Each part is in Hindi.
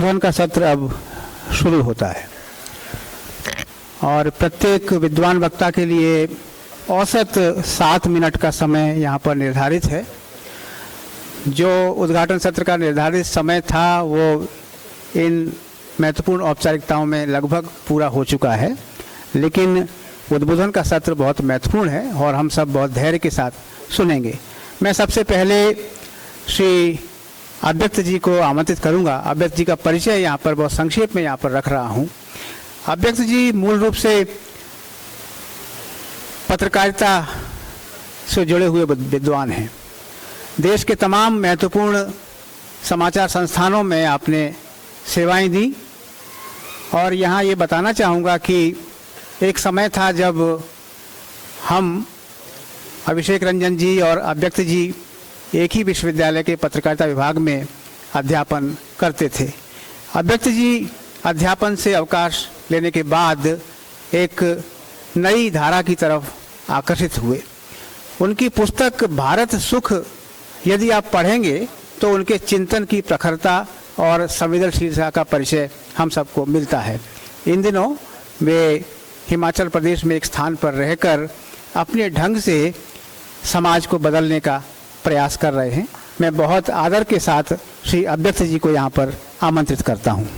उद्बोधन का सत्र अब शुरू होता है और प्रत्येक विद्वान वक्ता के लिए औसत 7 मिनट का समय यहाँ पर निर्धारित है। जो उद्घाटन सत्र का निर्धारित समय था वो इन महत्वपूर्ण औपचारिकताओं में लगभग पूरा हो चुका है, लेकिन उद्बोधन का सत्र बहुत महत्वपूर्ण है और हम सब बहुत धैर्य के साथ सुनेंगे। मैं सबसे पहले श्री अव्यक्त जी को आमंत्रित करूंगा। अव्यक्त जी का परिचय यहाँ पर बहुत संक्षेप में यहाँ पर रख रहा हूँ। अव्यक्त जी मूल रूप से पत्रकारिता से जुड़े हुए विद्वान हैं। देश के तमाम महत्वपूर्ण समाचार संस्थानों में आपने सेवाएं दी और यहाँ ये बताना चाहूँगा कि एक समय था जब हम अभिषेक रंजन जी और अव्यक्त जी एक ही विश्वविद्यालय के पत्रकारिता विभाग में अध्यापन करते थे। अव्यक्त जी अध्यापन से अवकाश लेने के बाद एक नई धारा की तरफ आकर्षित हुए। उनकी पुस्तक भारत सुख यदि आप पढ़ेंगे तो उनके चिंतन की प्रखरता और संवेदनशीलता का परिचय हम सबको मिलता है। इन दिनों वे हिमाचल प्रदेश में एक स्थान पर रहकर अपने ढंग से समाज को बदलने का प्रयास कर रहे हैं। मैं बहुत आदर के साथ श्री अव्यक्त जी को यहाँ पर आमंत्रित करता हूँ।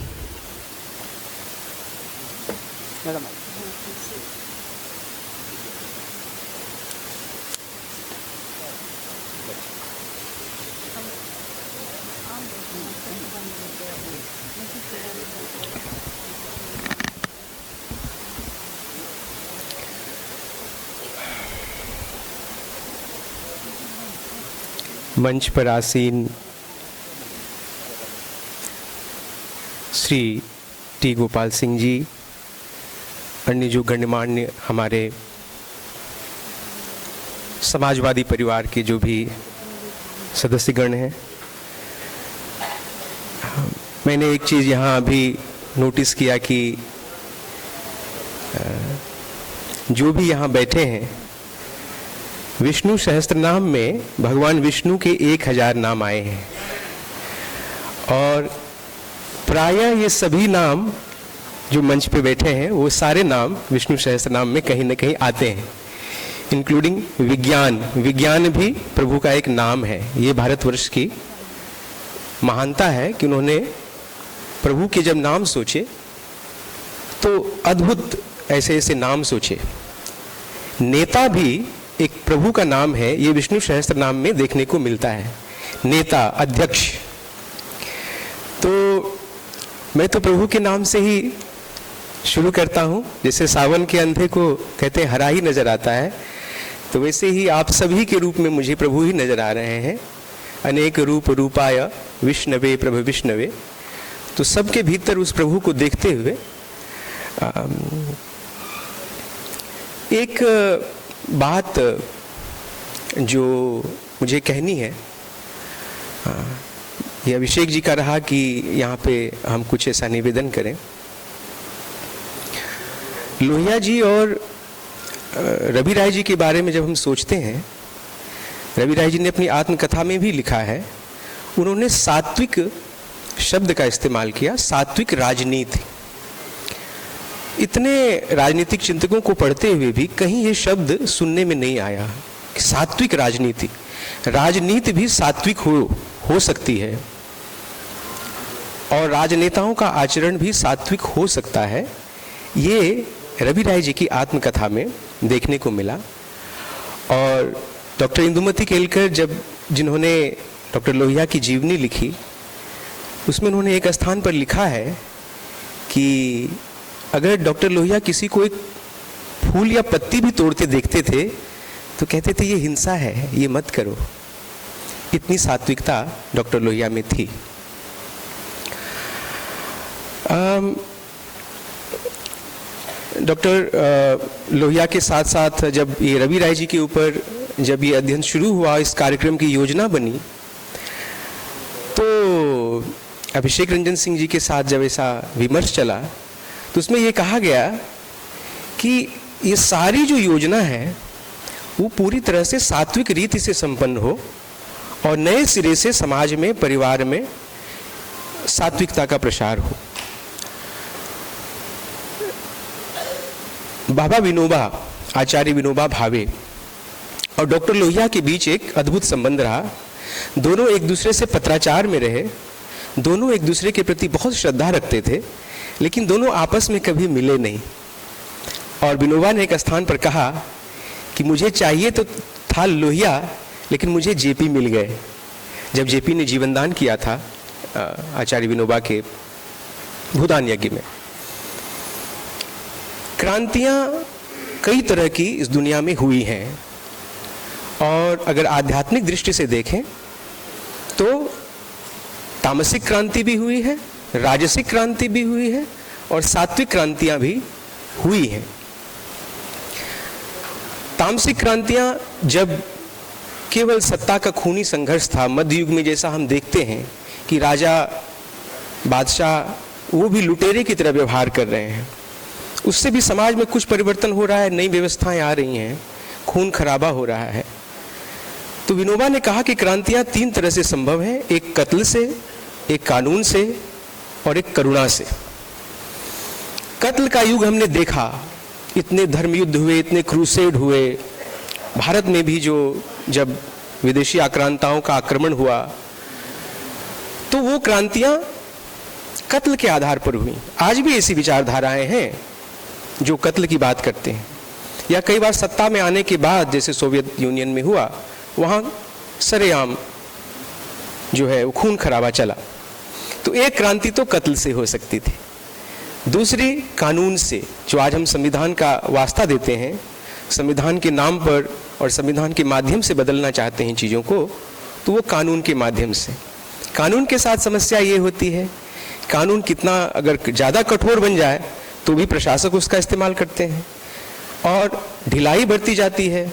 मंच पर आसीन श्री टी गोपाल सिंह जी, अन्य जो गण्यमान्य हमारे समाजवादी परिवार के जो भी सदस्यगण हैं, मैंने एक चीज़ यहाँ अभी नोटिस किया कि जो भी यहाँ बैठे हैं, विष्णु सहस्त्रनाम में भगवान विष्णु के 1000 नाम आए हैं और प्रायः ये सभी नाम जो मंच पे बैठे हैं वो सारे नाम विष्णु सहस्त्रनाम में कहीं न कहीं आते हैं, इंक्लूडिंग विज्ञान। विज्ञान भी प्रभु का एक नाम है। ये भारतवर्ष की महानता है कि उन्होंने प्रभु के जब नाम सोचे तो अद्भुत ऐसे ऐसे नाम सोचे। नेता भी एक प्रभु का नाम है, ये विष्णु सहस्त्र नाम में देखने को मिलता है। नेता, अध्यक्ष। तो मैं तो प्रभु के नाम से ही शुरू करता हूँ। जैसे सावन के अंधे को कहते हैं हरा ही नजर आता है, तो वैसे ही आप सभी के रूप में मुझे प्रभु ही नजर आ रहे हैं। अनेक रूप रूपाय विष्णवे प्रभु विष्णवे। तो सबके भीतर उस प्रभु को देखते हुए एक बात जो मुझे कहनी है, ये अभिषेक जी का रहा कि यहाँ पे हम कुछ ऐसा निवेदन करें। लोहिया जी और रवि राय जी के बारे में जब हम सोचते हैं, रवि राय जी ने अपनी आत्मकथा में भी लिखा है, उन्होंने सात्विक शब्द का इस्तेमाल किया, सात्विक राजनीति। इतने राजनीतिक चिंतकों को पढ़ते हुए भी कहीं ये शब्द सुनने में नहीं आया कि सात्विक राजनीति। राजनीति भी सात्विक हो सकती है और राजनेताओं का आचरण भी सात्विक हो सकता है। ये रवि राय जी की आत्मकथा में देखने को मिला। और डॉक्टर इंदुमती केलकर जिन्होंने डॉक्टर लोहिया की जीवनी लिखी, उसमें उन्होंने एक स्थान पर लिखा है कि अगर डॉक्टर लोहिया किसी को एक फूल या पत्ती भी तोड़ते देखते थे तो कहते थे ये हिंसा है, ये मत करो। इतनी सात्विकता डॉक्टर लोहिया में थी। डॉक्टर लोहिया के साथ साथ जब ये रवि राय जी के ऊपर जब ये अध्ययन शुरू हुआ, इस कार्यक्रम की योजना बनी, तो अभिषेक रंजन सिंह जी के साथ जब ऐसा विमर्श चला तो उसमें ये कहा गया कि ये सारी जो योजना है वो पूरी तरह से सात्विक रीति से संपन्न हो और नए सिरे से समाज में, परिवार में सात्विकता का प्रसार हो। बाबा विनोबा, आचार्य विनोबा भावे और डॉक्टर लोहिया के बीच एक अद्भुत संबंध रहा। दोनों एक दूसरे से पत्राचार में रहे, दोनों एक दूसरे के प्रति बहुत श्रद्धा रखते थे, लेकिन दोनों आपस में कभी मिले नहीं। और विनोबा ने एक स्थान पर कहा कि मुझे चाहिए तो था लोहिया, लेकिन मुझे जेपी मिल गए। जब जेपी ने जीवनदान किया था आचार्य विनोबा के भूदान यज्ञ में। क्रांतियां कई तरह की इस दुनिया में हुई हैं, और अगर आध्यात्मिक दृष्टि से देखें तो तामसिक क्रांति भी हुई है, राजसिक क्रांति भी हुई है, और सात्विक क्रांतियां भी हुई हैं। तामसिक क्रांतियां जब केवल सत्ता का खूनी संघर्ष था, मध्य युग में जैसा हम देखते हैं कि राजा बादशाह वो भी लुटेरे की तरह व्यवहार कर रहे हैं, उससे भी समाज में कुछ परिवर्तन हो रहा है, नई व्यवस्थाएं आ रही हैं, खून खराबा हो रहा है। तो विनोबा ने कहा कि क्रांतियां 3 तरह से संभव हैं, एक कत्ल से, एक कानून से और एक करुणा से। कत्ल का युग हमने देखा, इतने धर्म युद्ध हुए, इतने क्रूसेड हुए। भारत में भी जब विदेशी आक्रांताओं का आक्रमण हुआ तो वो क्रांतियां कत्ल के आधार पर हुई। आज भी ऐसी विचारधाराएं हैं जो कत्ल की बात करते हैं, या कई बार सत्ता में आने के बाद जैसे सोवियत यूनियन में हुआ, वहां सरेआम जो है वो खून खराबा चला। तो एक क्रांति तो कत्ल से हो सकती थी, दूसरी कानून से, जो आज हम संविधान का वास्ता देते हैं, संविधान के नाम पर और संविधान के माध्यम से बदलना चाहते हैं चीज़ों को, तो वो कानून के माध्यम से। कानून के साथ समस्या ये होती है, कानून कितना अगर ज़्यादा कठोर बन जाए तो भी प्रशासक उसका इस्तेमाल करते हैं, और ढिलाई बढ़ती जाती है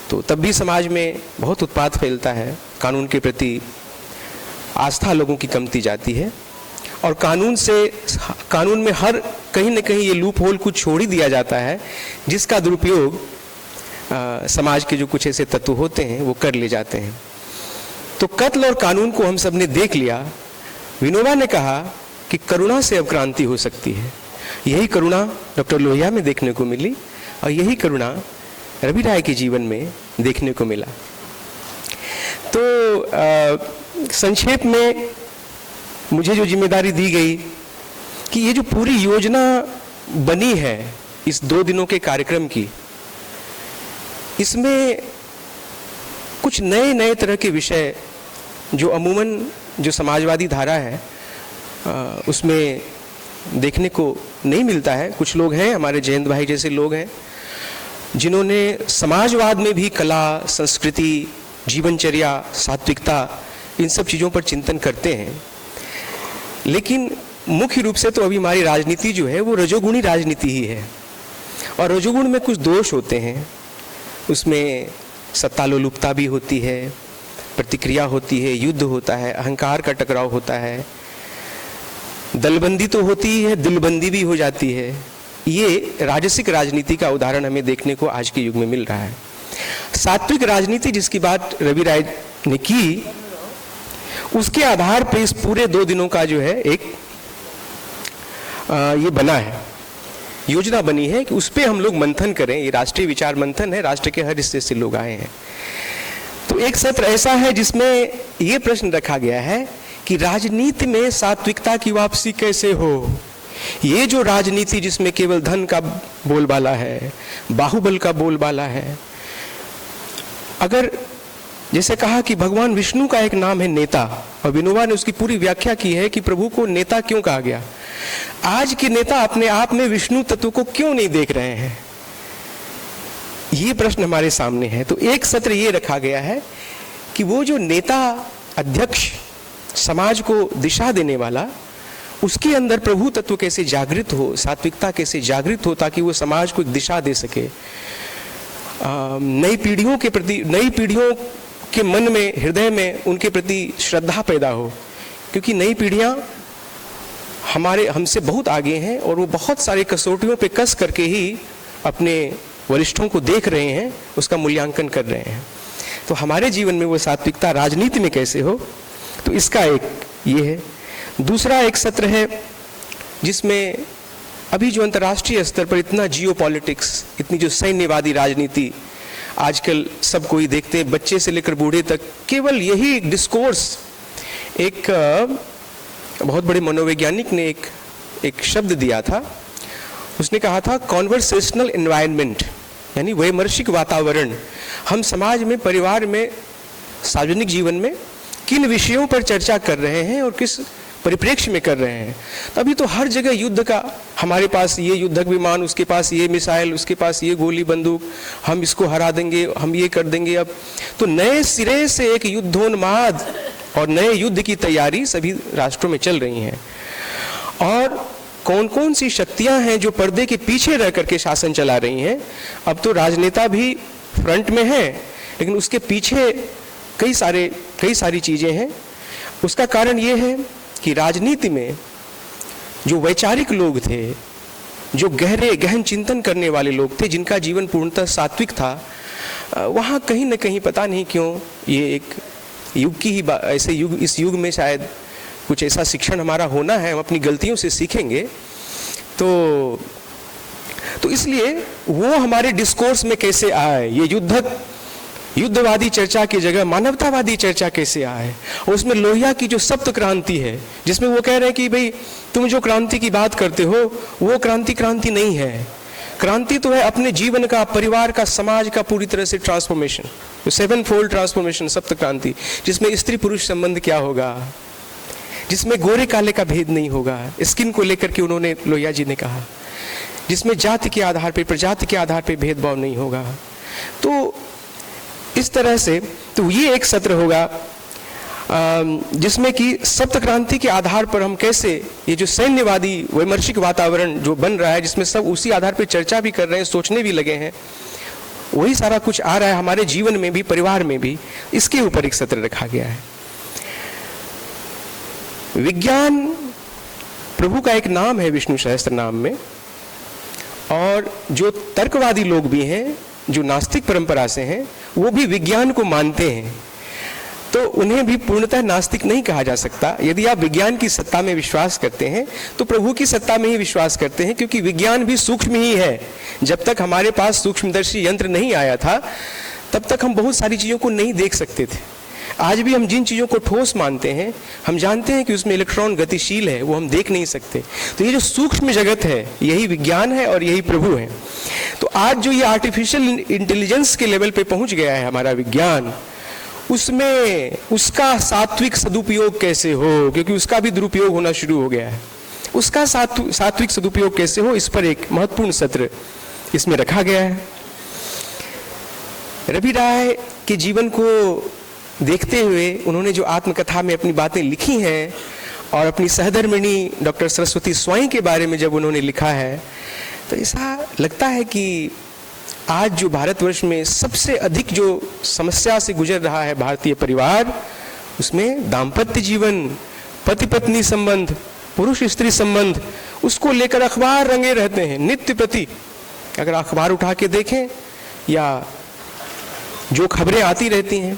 तो तब भी समाज में बहुत उत्पात फैलता है, कानून के प्रति आस्था लोगों की कमती जाती है। और कानून में हर कहीं न कहीं ये लूप होल कुछ छोड़ ही दिया जाता है, जिसका दुरुपयोग समाज के जो कुछ ऐसे तत्व होते हैं वो कर ले जाते हैं। तो कत्ल और कानून को हम सब ने देख लिया। विनोबा ने कहा कि करुणा से अब क्रांति हो सकती है। यही करुणा डॉक्टर लोहिया में देखने को मिली, और यही करुणा रवि राय के जीवन में देखने को मिला। तो संक्षेप में मुझे जो जिम्मेदारी दी गई कि ये जो पूरी योजना बनी है इस 2 दिनों के कार्यक्रम की, इसमें कुछ नए तरह के विषय जो अमूमन जो समाजवादी धारा है उसमें देखने को नहीं मिलता है। कुछ लोग हैं, हमारे जयंत भाई जैसे लोग हैं, जिन्होंने समाजवाद में भी कला, संस्कृति, जीवनचर्या, सात्विकता, इन सब चीज़ों पर चिंतन करते हैं। लेकिन मुख्य रूप से तो अभी हमारी राजनीति जो है वो रजोगुणी राजनीति ही है, और रजोगुण में कुछ दोष होते हैं। उसमें सत्तालोलुपता भी होती है, प्रतिक्रिया होती है, युद्ध होता है, अहंकार का टकराव होता है, दलबंदी तो होती ही है, दिलबंदी भी हो जाती है। ये राजसिक राजनीति का उदाहरण हमें देखने को आज के युग में मिल रहा है। सात्विक राजनीति जिसकी बात रवि राय ने की, उसके आधार पर इस पूरे 2 दिनों का जो है एक ये बना है, योजना बनी है कि उस पर हम लोग मंथन करें। ये राष्ट्रीय विचार मंथन है, राष्ट्र के हर हिस्से से लोग आए हैं। तो एक सत्र ऐसा है जिसमें ये प्रश्न रखा गया है कि राजनीति में सात्विकता की वापसी कैसे हो। ये जो राजनीति जिसमें केवल धन का बोलबाला है, बाहुबल का बोलबाला है, अगर जैसे कहा कि भगवान विष्णु का एक नाम है नेता, और विनोबा ने उसकी पूरी व्याख्या की है कि प्रभु को नेता क्यों कहा गया। आज के नेता अपने आप में विष्णु तत्व को क्यों नहीं देख रहे हैं, ये प्रश्न हमारे सामने है। तो एक सत्र ये रखा गया है कि वो जो नेता, अध्यक्ष, समाज को दिशा देने वाला, उसके अंदर प्रभु तत्व कैसे जागृत हो, सात्विकता कैसे जागृत हो, ताकि वो समाज को एक दिशा दे सके। नई पीढ़ियों के प्रति, नई पीढ़ियों के मन में, हृदय में उनके प्रति श्रद्धा पैदा हो, क्योंकि नई पीढ़ियां हमसे बहुत आगे हैं, और वो बहुत सारे कसौटियों पे कस करके ही अपने वरिष्ठों को देख रहे हैं, उसका मूल्यांकन कर रहे हैं। तो हमारे जीवन में वो सात्विकता राजनीति में कैसे हो, तो इसका एक ये है। दूसरा एक सत्र है जिसमें अभी जो अंतर्राष्ट्रीय स्तर पर इतना जियोपॉलिटिक्स, इतनी जो सैन्यवादी राजनीति आजकल सब कोई देखते हैं, बच्चे से लेकर बूढ़े तक, केवल यही डिस्कोर्स। एक बहुत बड़े मनोवैज्ञानिक ने एक शब्द दिया था, उसने कहा था कॉन्वर्सेशनल एनवायरनमेंट, यानी वैमर्षिक वातावरण। हम समाज में, परिवार में, सार्वजनिक जीवन में किन विषयों पर चर्चा कर रहे हैं और किस परिप्रेक्ष्य में कर रहे हैं। तभी तो हर जगह युद्ध का, हमारे पास ये युद्धक विमान, उसके पास ये मिसाइल, उसके पास ये गोली बंदूक, हम इसको हरा देंगे, हम ये कर देंगे। अब तो नए सिरे से एक युद्धोन्माद और नए युद्ध की तैयारी सभी राष्ट्रों में चल रही हैं। और कौन कौन सी शक्तियां हैं जो पर्दे के पीछे रह करके शासन चला रही हैं। अब तो राजनेता भी फ्रंट में हैं, लेकिन उसके पीछे कई सारी चीजें हैं। उसका कारण ये है कि राजनीति में जो वैचारिक लोग थे, जो गहन चिंतन करने वाले लोग थे, जिनका जीवन पूर्णतः सात्विक था, वहाँ कहीं न कहीं पता नहीं क्यों ये एक युग की ही ऐसे युग, इस युग में शायद कुछ ऐसा शिक्षण हमारा होना है, हम अपनी गलतियों से सीखेंगे। तो इसलिए वो हमारे डिस्कोर्स में कैसे आए, ये युद्धवादी चर्चा की जगह मानवतावादी चर्चा कैसे आए। और उसमें लोहिया की जो सप्त क्रांति है, जिसमें वो कह रहे हैं कि भाई तुम जो क्रांति की बात करते हो वो क्रांति नहीं है। क्रांति तो है अपने जीवन का, परिवार का, समाज का पूरी तरह से ट्रांसफॉर्मेशन, तो 7-fold ट्रांसफॉर्मेशन, सप्त क्रांति, जिसमें स्त्री पुरुष संबंध क्या होगा, जिसमें गोरे काले का भेद नहीं होगा, स्किन को लेकर के उन्होंने, लोहिया जी ने कहा, जिसमें जाति के आधार पे, प्रजाति के आधार पे भेदभाव नहीं होगा। तो इस तरह से तो ये एक सत्र होगा जिसमें कि सप्त क्रांति के आधार पर हम कैसे ये जो सैन्यवादी वैमर्षिक वातावरण जो बन रहा है, जिसमें सब उसी आधार पर चर्चा भी कर रहे हैं, सोचने भी लगे हैं, वही सारा कुछ आ रहा है हमारे जीवन में भी, परिवार में भी। इसके ऊपर एक सत्र रखा गया है। विज्ञान प्रभु का एक नाम है विष्णु सहस्त्र नाम में, और जो तर्कवादी लोग भी हैं, जो नास्तिक परंपरा से हैं, वो भी विज्ञान को मानते हैं, तो उन्हें भी पूर्णतः नास्तिक नहीं कहा जा सकता। यदि आप विज्ञान की सत्ता में विश्वास करते हैं तो प्रभु की सत्ता में ही विश्वास करते हैं, क्योंकि विज्ञान भी सूक्ष्म ही है। जब तक हमारे पास सूक्ष्मदर्शी यंत्र नहीं आया था, तब तक हम बहुत सारी चीज़ों को नहीं देख सकते थे। आज भी हम जिन चीज़ों को ठोस मानते हैं, हम जानते हैं कि उसमें इलेक्ट्रॉन गतिशील है, वो हम देख नहीं सकते। तो ये जो सूक्ष्म जगत है, यही विज्ञान है और यही प्रभु है। तो आज जो ये आर्टिफिशियल इंटेलिजेंस के लेवल पे पहुंच गया है हमारा विज्ञान, उसमें उसका सात्विक सदुपयोग कैसे हो, क्योंकि उसका भी दुरुपयोग होना शुरू हो गया है, उसका सात्विक सदुपयोग कैसे हो, इस पर एक महत्वपूर्ण सत्र इसमें रखा गया है। रवि राय के जीवन को देखते हुए उन्होंने जो आत्मकथा में अपनी बातें लिखी हैं, और अपनी सहधर्मिणी डॉक्टर सरस्वती स्वाई के बारे में जब उन्होंने लिखा है, तो ऐसा लगता है कि आज जो भारतवर्ष में सबसे अधिक जो समस्या से गुजर रहा है भारतीय परिवार, उसमें दाम्पत्य जीवन, पति पत्नी संबंध, पुरुष स्त्री संबंध, उसको लेकर अखबार रंगे रहते हैं नित्य प्रति। अगर अखबार उठा के देखें या जो खबरें आती रहती हैं,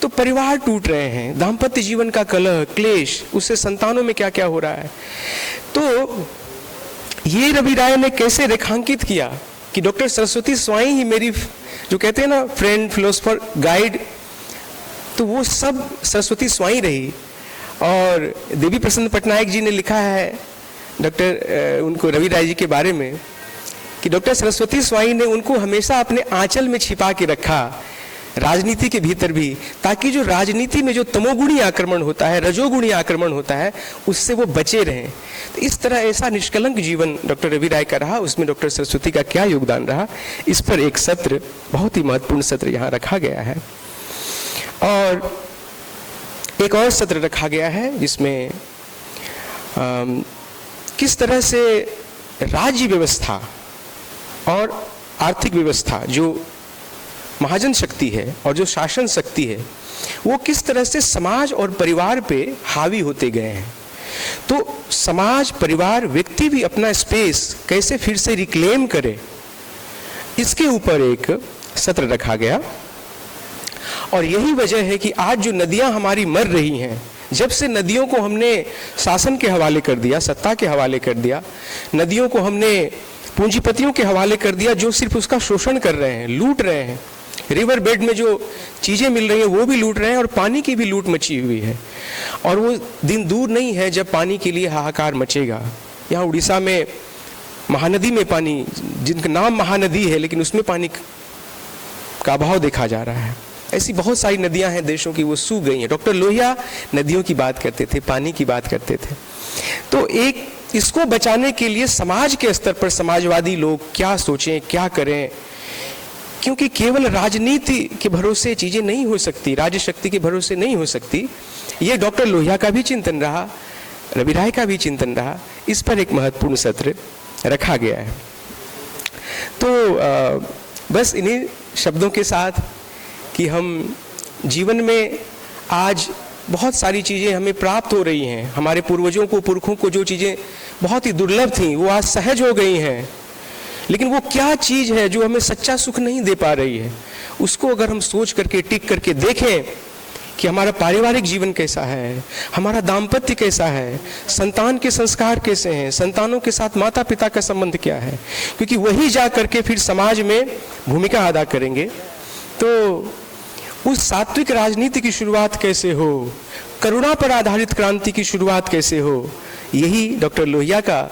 तो परिवार टूट रहे हैं, दाम्पत्य जीवन का कलह, क्लेश, उससे संतानों में क्या क्या हो रहा है। तो ये रवि राय ने कैसे रेखांकित किया कि डॉक्टर सरस्वती स्वाई ही मेरी, जो कहते हैं ना फ्रेंड, फिलोसफर, गाइड, तो वो सब सरस्वती स्वाई रही। और देवी प्रसन्न पटनायक जी ने लिखा है डॉक्टर उनको रवि राय जी के बारे में कि डॉक्टर सरस्वती स्वाई ने उनको हमेशा अपने आंचल में छिपा के रखा, राजनीति के भीतर भी, ताकि जो राजनीति में जो तमोगुणी आक्रमण होता है, रजोगुणी आक्रमण होता है, उससे वो बचे रहें। तो इस तरह ऐसा निष्कलंक जीवन डॉक्टर रवि राय का रहा, उसमें डॉक्टर सरस्वती का क्या योगदान रहा, इस पर एक सत्र, बहुत ही महत्वपूर्ण सत्र यहाँ रखा गया है। और एक और सत्र रखा गया है जिसमें किस तरह से राज्य व्यवस्था और आर्थिक व्यवस्था, जो महाजन शक्ति है और जो शासन शक्ति है, वो किस तरह से समाज और परिवार पे हावी होते गए हैं। तो समाज, परिवार, व्यक्ति भी अपना स्पेस कैसे फिर से रिक्लेम करे, इसके ऊपर एक सत्र रखा गया। और यही वजह है कि आज जो नदियां हमारी मर रही हैं, जब से नदियों को हमने शासन के हवाले कर दिया, सत्ता के हवाले कर दिया, नदियों को हमने पूंजीपतियों के हवाले कर दिया जो सिर्फ उसका शोषण कर रहे हैं, लूट रहे हैं। रिवर बेड में जो चीज़ें मिल रही हैं वो भी लूट रहे हैं और पानी की भी लूट मची हुई है। और वो दिन दूर नहीं है जब पानी के लिए हाहाकार मचेगा। यहाँ उड़ीसा में महानदी में पानी, जिनका नाम महानदी है लेकिन उसमें पानी का अभाव देखा जा रहा है। ऐसी बहुत सारी नदियां हैं देशों की, वो सूख गई हैं। डॉक्टर लोहिया नदियों की बात करते थे, पानी की बात करते थे। तो एक इसको बचाने के लिए समाज के स्तर पर समाजवादी लोग क्या सोचें, क्या करें, क्योंकि केवल राजनीति के भरोसे चीज़ें नहीं हो सकती, राज्य शक्ति के भरोसे नहीं हो सकती। ये डॉक्टर लोहिया का भी चिंतन रहा, रवि राय का भी चिंतन रहा। इस पर एक महत्वपूर्ण सत्र रखा गया है। तो बस इन्हीं शब्दों के साथ कि हम जीवन में आज बहुत सारी चीज़ें हमें प्राप्त हो रही हैं, हमारे पूर्वजों को, पुरखों को जो चीज़ें बहुत ही दुर्लभ थीं वो आज सहज हो गई हैं। लेकिन वो क्या चीज़ है जो हमें सच्चा सुख नहीं दे पा रही है, उसको अगर हम सोच करके, टिक करके देखें कि हमारा पारिवारिक जीवन कैसा है, हमारा दाम्पत्य कैसा है, संतान के संस्कार कैसे हैं, संतानों के साथ माता पिता का संबंध क्या है, क्योंकि वही जा करके फिर समाज में भूमिका अदा करेंगे। तो उस सात्विक राजनीति की शुरुआत कैसे हो, करुणा पर आधारित क्रांति की शुरुआत कैसे हो, यही डॉक्टर लोहिया का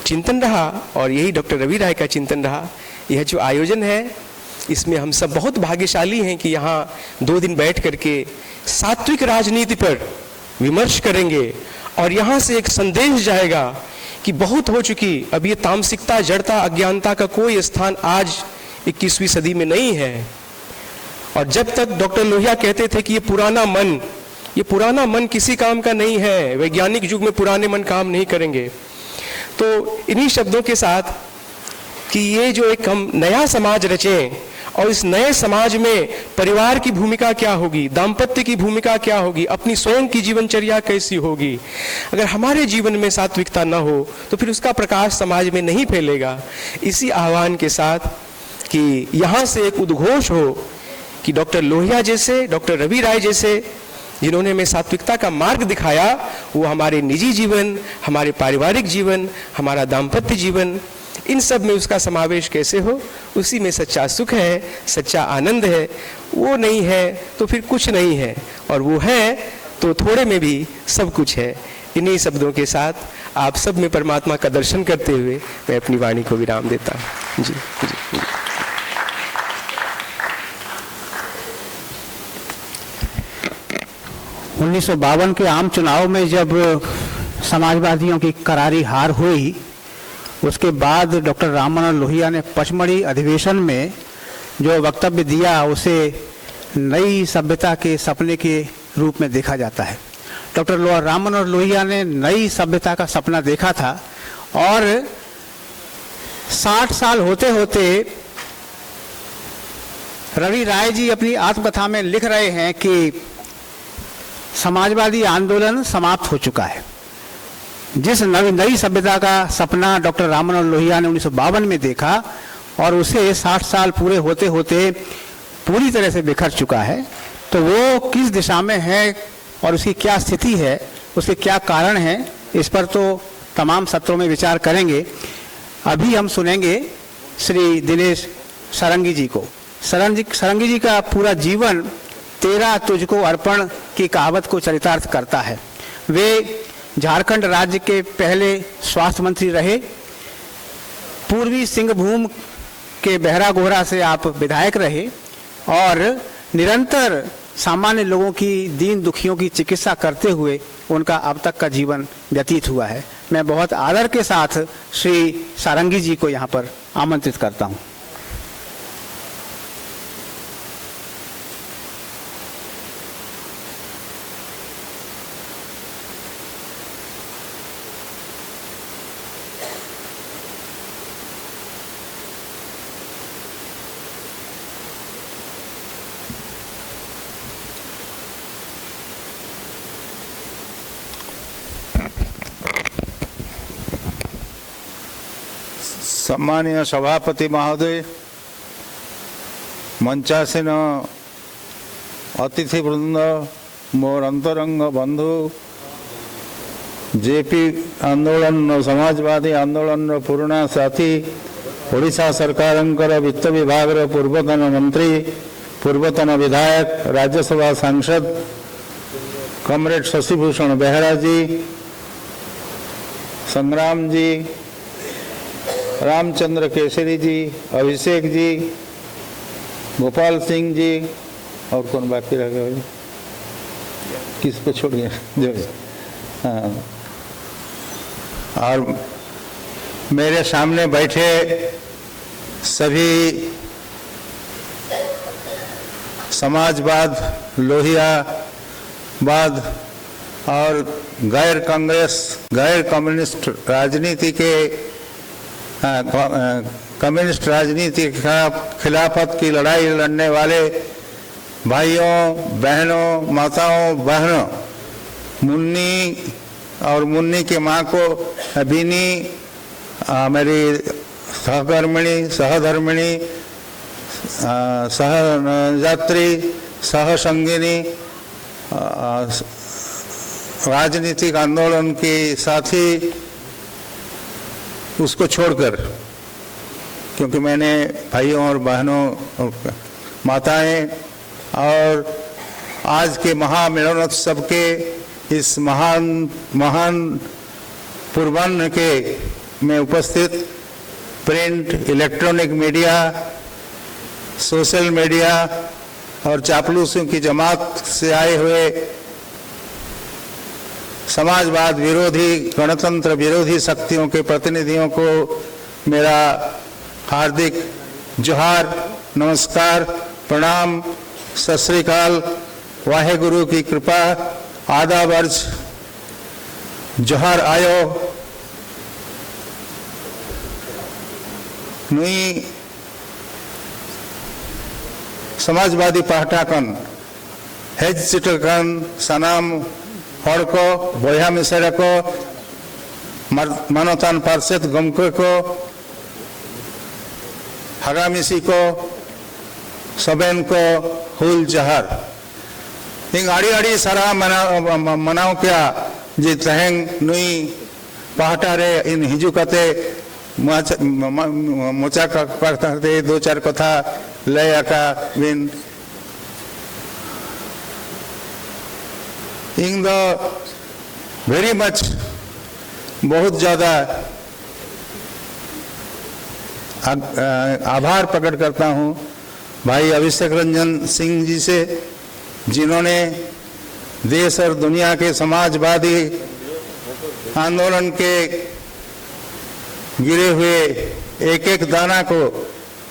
चिंतन रहा और यही डॉक्टर रवि राय का चिंतन रहा। यह जो आयोजन है इसमें हम सब बहुत भाग्यशाली हैं कि यहाँ 2 दिन बैठ करके सात्विक राजनीति पर विमर्श करेंगे और यहाँ से एक संदेश जाएगा कि बहुत हो चुकी, अब ये तामसिकता, जड़ता, अज्ञानता का कोई स्थान आज 21वीं सदी में नहीं है। और जब तक डॉक्टर लोहिया कहते थे कि ये पुराना मन किसी काम का नहीं है, वैज्ञानिक युग में पुराने मन काम नहीं करेंगे। तो इन्हीं शब्दों के साथ कि ये जो एक हम नया समाज रचें और इस नए समाज में परिवार की भूमिका क्या होगी, दाम्पत्य की भूमिका क्या होगी, अपनी स्वयं की जीवनचर्या कैसी होगी, अगर हमारे जीवन में सात्विकता न हो तो फिर उसका प्रकाश समाज में नहीं फैलेगा। इसी आह्वान के साथ कि यहाँ से एक उद्घोष हो कि डॉक्टर लोहिया जैसे, डॉक्टर रवि राय जैसे जिन्होंने हमें सात्विकता का मार्ग दिखाया, वो हमारे निजी जीवन, हमारे पारिवारिक जीवन, हमारा दाम्पत्य जीवन, इन सब में उसका समावेश कैसे हो, उसी में सच्चा सुख है, सच्चा आनंद है। वो नहीं है तो फिर कुछ नहीं है, और वो है तो थोड़े में भी सब कुछ है। इन्हीं शब्दों के साथ आप सब में परमात्मा का दर्शन करते हुए मैं अपनी वाणी को विराम देता हूँ। जी जी, जी। 1952 के आम चुनाव में जब समाजवादियों की करारी हार हुई, उसके बाद डॉक्टर राम मनोहर लोहिया ने पचमढ़ी अधिवेशन में जो वक्तव्य दिया उसे नई सभ्यता के सपने के रूप में देखा जाता है। डॉक्टर राम मनोहर लोहिया ने नई सभ्यता का सपना देखा था और 60 साल होते होते रवि राय जी अपनी आत्मकथा में लिख रहे हैं कि समाजवादी आंदोलन समाप्त हो चुका है। जिस नई सभ्यता का सपना डॉक्टर राम मनोहर लोहिया ने 1952 में देखा और उसे 60 साल पूरे होते होते पूरी तरह से बिखर चुका है, तो वो किस दिशा में है और उसकी क्या स्थिति है, उसके क्या कारण हैं, इस पर तो तमाम सत्रों में विचार करेंगे। अभी हम सुनेंगे श्री दिनेश सारंगी जी को। सारंगी जी का पूरा जीवन तेरा तुझको अर्पण की कहावत को चरितार्थ करता है। वे झारखंड राज्य के पहले स्वास्थ्य मंत्री रहे। पूर्वी सिंहभूम के बहरागोहरा से आप विधायक रहे और निरंतर सामान्य लोगों की, दीन दुखियों की चिकित्सा करते हुए उनका अब तक का जीवन व्यतीत हुआ है। मैं बहुत आदर के साथ श्री सारंगी जी को यहाँ पर आमंत्रित करता हूँ। सम्मानीय सभापति महोदय, मंचासीन अतिथि वृंद, मोर अंतरंग बंधु जेपी आंदोलन समाजवादी आंदोलन पुराना साथी ओडिशा सरकार वित्त विभाग पूर्वतन मंत्री पूर्वतन विधायक राज्यसभा सांसद कमरेड शशिभूषण बेहरा जी, संग्राम जी, रामचंद्र केसरी जी, अभिषेक जी, गोपाल सिंह जी, और कौन बाकी रह गया? किसको छोड़ गया? जो हाँ, और मेरे सामने बैठे सभी समाजवाद, लोहियावाद और गैर कम्युनिस्ट राजनीति के कम्युनिस्ट राजनीति के खिलाफत की लड़ाई लड़ने वाले भाइयों, बहनों, माताओं, बहनों, मुन्नी और मुन्नी के माँ को बीनी, मेरी सहकर्मिणी, सहधर्मिणी, सहयात्री, सहसंगिनी, राजनीतिक आंदोलन के साथी, उसको छोड़कर, क्योंकि मैंने भाइयों और बहनों और माताएं और आज के महामिलनोत्सव के इस महान पूर्वाह्न के में उपस्थित print, electronic media, social media और चापलूसों की जमात से आए हुए समाजवाद विरोधी, गणतंत्र विरोधी शक्तियों के प्रतिनिधियों को मेरा हार्दिक जोहार, नमस्कार, प्रणाम, सत श्री अकाल, वाहेगुरु की कृपा, आदाब अर्ज, जोहार आयो नुई समाजवादी पाहटाकन हेज चिटकन सनाम हड़ को बया मिसरे को मानतान पार्षद गमके को हगामिसी को सबेन को हुल जहर इन आड़ी आड़ी सारा मनाओ क्या जी तहेंग नुई पहाटारे इन हिजुकते मोचा करते दो चार कथा ले आका बिन इन द वेरी मच बहुत ज़्यादा आभार प्रकट करता हूँ भाई अभिषेक रंजन सिंह जी से, जिन्होंने देश और दुनिया के समाजवादी आंदोलन के गिरे हुए एक एक दाना को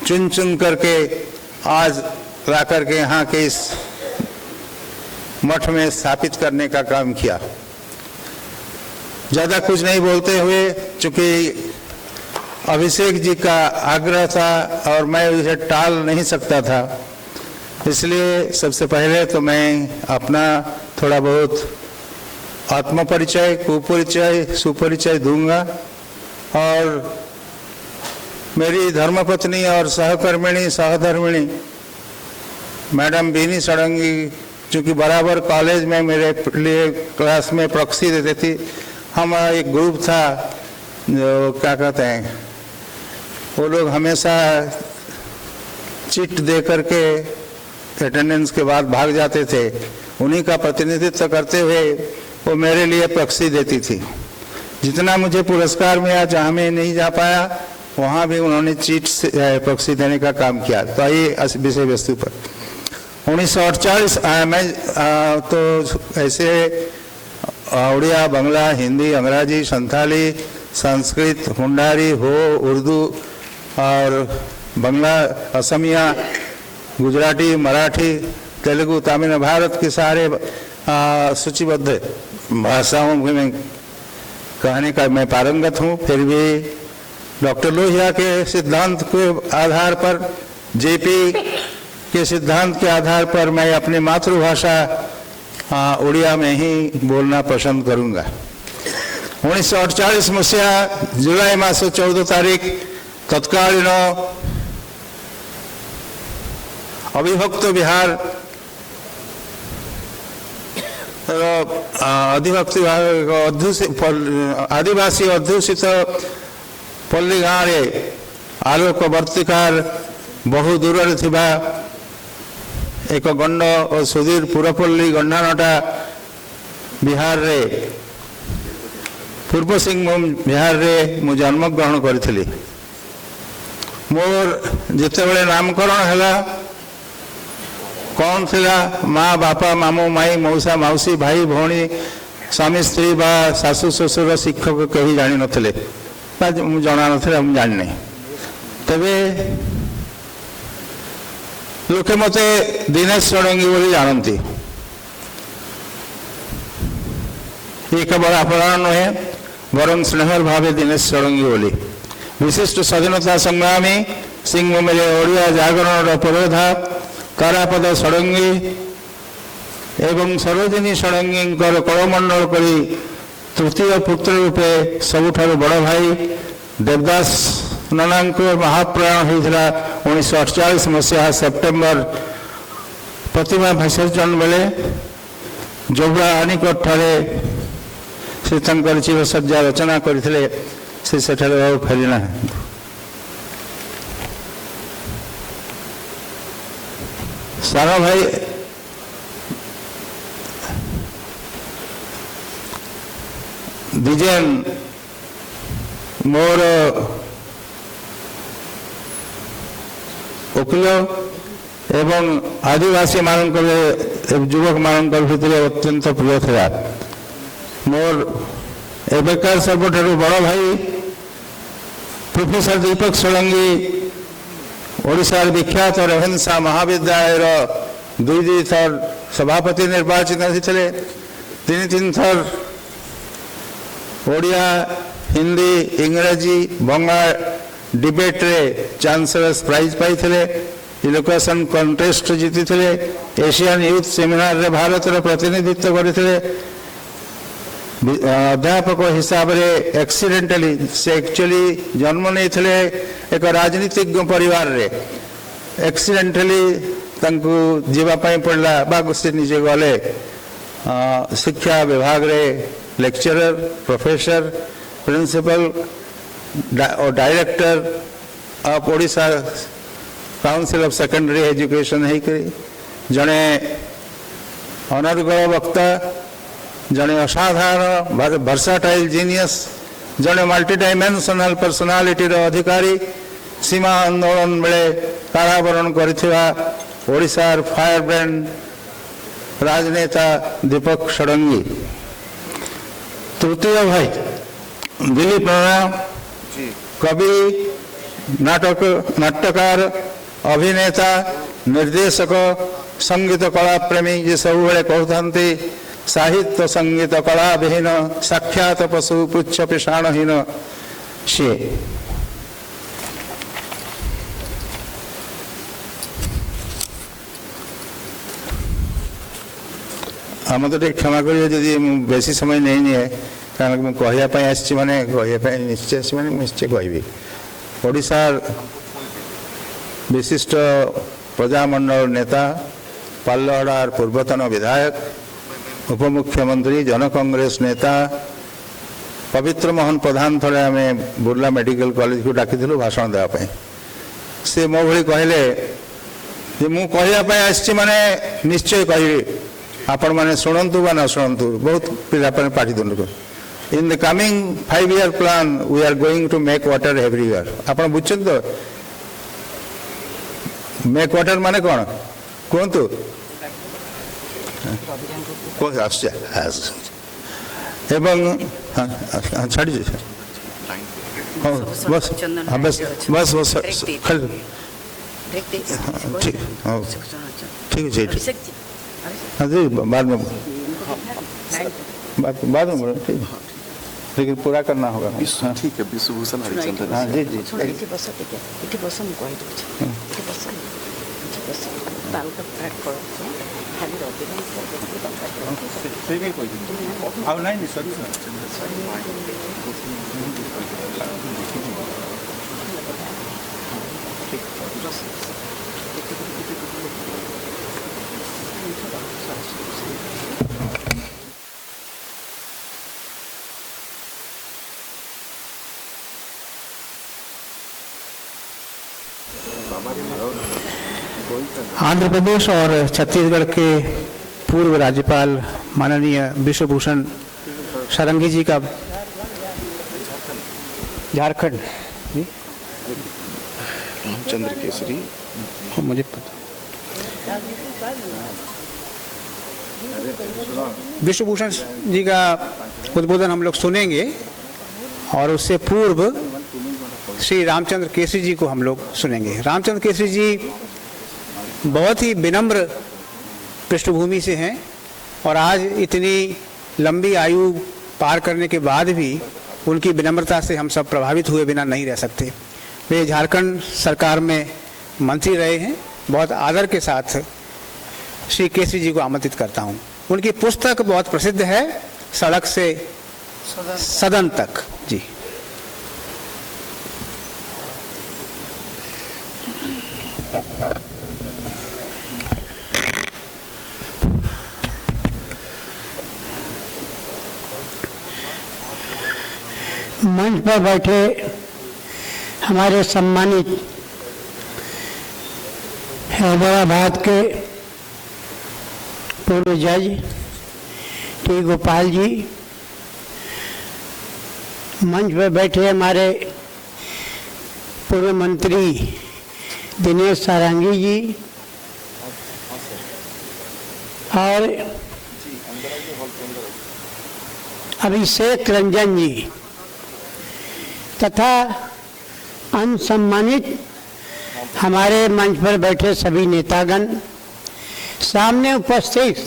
चुन चुन करके आज ला करके यहाँ के इस मठ में स्थापित करने का काम किया। ज़्यादा कुछ नहीं बोलते हुए, चूँकि अभिषेक जी का आग्रह था और मैं उसे टाल नहीं सकता था, इसलिए सबसे पहले तो मैं अपना थोड़ा बहुत आत्मपरिचय, कुपरिचय, सुपरिचय दूंगा और मेरी धर्मपत्नी और सहकर्मिणी, सहधर्मिणी मैडम बीनी सड़ंगी, चूँकि बराबर कॉलेज में मेरे लिए क्लास में प्रॉक्सी देती थी। हमारा एक ग्रुप था जो क्या कहते हैं, वो लोग हमेशा चिट दे करके अटेंडेंस के बाद भाग जाते थे, उन्हीं का प्रतिनिधित्व करते हुए वो मेरे लिए प्रॉक्सी देती थी। जितना मुझे पुरस्कार मिला, जहाँ मैं नहीं जा पाया वहाँ भी उन्होंने चिट से प्रॉक्सी देने का काम किया। तो आइए विषय वस्तु पर 1948 मैं तो ऐसे उड़िया, बांग्ला, हिंदी, अंग्रेजी, संथाली, संस्कृत, हुंडारी, हो, उर्दू और बांग्ला, असमिया, गुजराती, मराठी, तेलुगु, तमिल, भारत के सारे सूचीबद्ध भाषाओं में कहने का मैं पारंगत हूँ। फिर भी डॉक्टर लोहिया के सिद्धांत के आधार पर, जेपी के सिद्धांत के आधार पर मैं अपनी मातृभाषा उड़िया में ही बोलना पसंद करूँगा। 1948 मसीहा जुलाई मास 14 तारीख तत्कालीन अविभक्त बिहार अधिभक्ति आदिवासी अध्युषित पल्ली गाँव रे आलोक वर्तिकार बहु दूर थिबा एक गंड और सुधीर पुरपल्ली गंडानटा बिहार रे पूर्व सिंहभूम बिहार रे मु जन्म ग्रहण करी मोर जितेबले नामकरण है कौन थिला माँ बापा मामू माई मौसा मौसी भाई भौणी स्वामी स्त्री बा सासु ससुर शिक्षक कहीं जानी नथिले जना नथिले हम जानी तबे लोके मते दिनेश षडंगी बोली जानती ये केवल अपराध नुहे बरं स्नेहर भावे दिनेश षडंगी बोली विशिष्ट स्वाधीनता संग्रामी सिंहभूमि ओडिया जागरण पुरोधा कारापद षडंगी एवं सरोजिनी षडंगी कलमंडल करी तृतीय पुत्र रूपे सबुठारु बड़ भाई देवदास नना महाप्रयाण होता 1948 मसीहा सेप्टेम्बर प्रतिमा विसर्जन बेले जोबड़ा आनिकट ठारे से चिरसज्जा रचना करते से फेरीना सारा भाई दिजेन मोर वकील एवं आदिवासी मानक युवक मान भितर अत्यंत प्रिय था मोर एबेकार सबुठारु बड़ भाई प्रोफेसर दीपक षडंगी ओडिशार विख्यात रेभेन्सा महाविद्यालय दुई थर सभापति निर्वाचित होते तीन तीन थर ओडिया हिंदी इंग्राजी बंगा डिबेट रे चांसलर्स प्राइज पाई इलोकेशन कंटेस्ट जीति एशियन यूथ सेमिनार रे भारत रे प्रतिनिधित्व करते अध्यापक हिसाब रे एक्सीडेंटली से एक्चुअली जन्म नहीं एक राजनीतिज्ञ परिवार रे एक्सीडेंटली तंकु जीवापाई पड़ला बा से निजे गले शिक्षा विभाग रे लेक्चरर प्रोफेसर प्रिंसिपल और director of Odisha council of secondary education है जड़े अनर्गल वक्ता जड़े असाधारण वर्साटाइल जीनियस जड़े मल्टी डायमेंशनल पर्सनालिटी अधिकारी सीमा आंदोलन बेले कारावरण करथिबा ओडिशार फायर ब्रांड राजनेता दीपक षडंगी तृतीय भाई दिलीप राणा कवि नाटककार अभिनेता निर्देशक संगीत कला प्रेमी जे सब कहते साहित्य संगीत कला विहीन साक्षात पशु पुच्छ पिषाणहीन सी आम तो क्षमा करिए जदि बेसी समय नहीं निए कारण मुझे कहवाई आसी मैंने कहवाई निश्चय आसी मैंने निश्चय कहबी ओडिशार विशिष्ट प्रजामंडल नेता पालहड़ार पूर्वतन विधायक उपमुख्यमंत्री जन कांग्रेस नेता पवित्र मोहन प्रधान थे आम बुर्ला मेडिकल कॉलेज को डाकी भाषण देवाई से मो भाई कहले मु कहवाई आसी मैंने निश्चय कहबी आपण मैंने शुणु बा न शुणु बहुत पिला पाटिदुंड in the coming 5-year plan we are going to make water everywhere आपण बुझछन तो मेक वाटर माने कौन कहतु एवं छाड़ी बस बस बस बस ठीक है हाँ जी बाद में ठीक लेकिन पूरा करना होगा ठीक है विश्वभूषण हरिचंद्र हाँ जी जी आंध्र प्रदेश और छत्तीसगढ़ के पूर्व राज्यपाल माननीय विश्वभूषण सारंगी जी का झारखंड रामचंद्र केसरी मुझे पता विश्वभूषण जी का उद्बोधन हम लोग सुनेंगे और उससे पूर्व श्री रामचंद्र केसरी जी को हम लोग सुनेंगे। रामचंद्र केसरी जी बहुत ही विनम्र पृष्ठभूमि से हैं और आज इतनी लंबी आयु पार करने के बाद भी उनकी विनम्रता से हम सब प्रभावित हुए बिना नहीं रह सकते। वे झारखंड सरकार में मंत्री रहे हैं। बहुत आदर के साथ श्री केसरी जी को आमंत्रित करता हूं। उनकी पुस्तक बहुत प्रसिद्ध है, सड़क से सदन तक। जी मंच पर बैठे हमारे सम्मानित हैदराबाद के पूर्व जज टी गोपाल जी, मंच पर बैठे हमारे पूर्व मंत्री दिनेश सारंगी जी और अभिषेक रंजन जी तथा अनसम्मानित हमारे मंच पर बैठे सभी नेतागण, सामने उपस्थित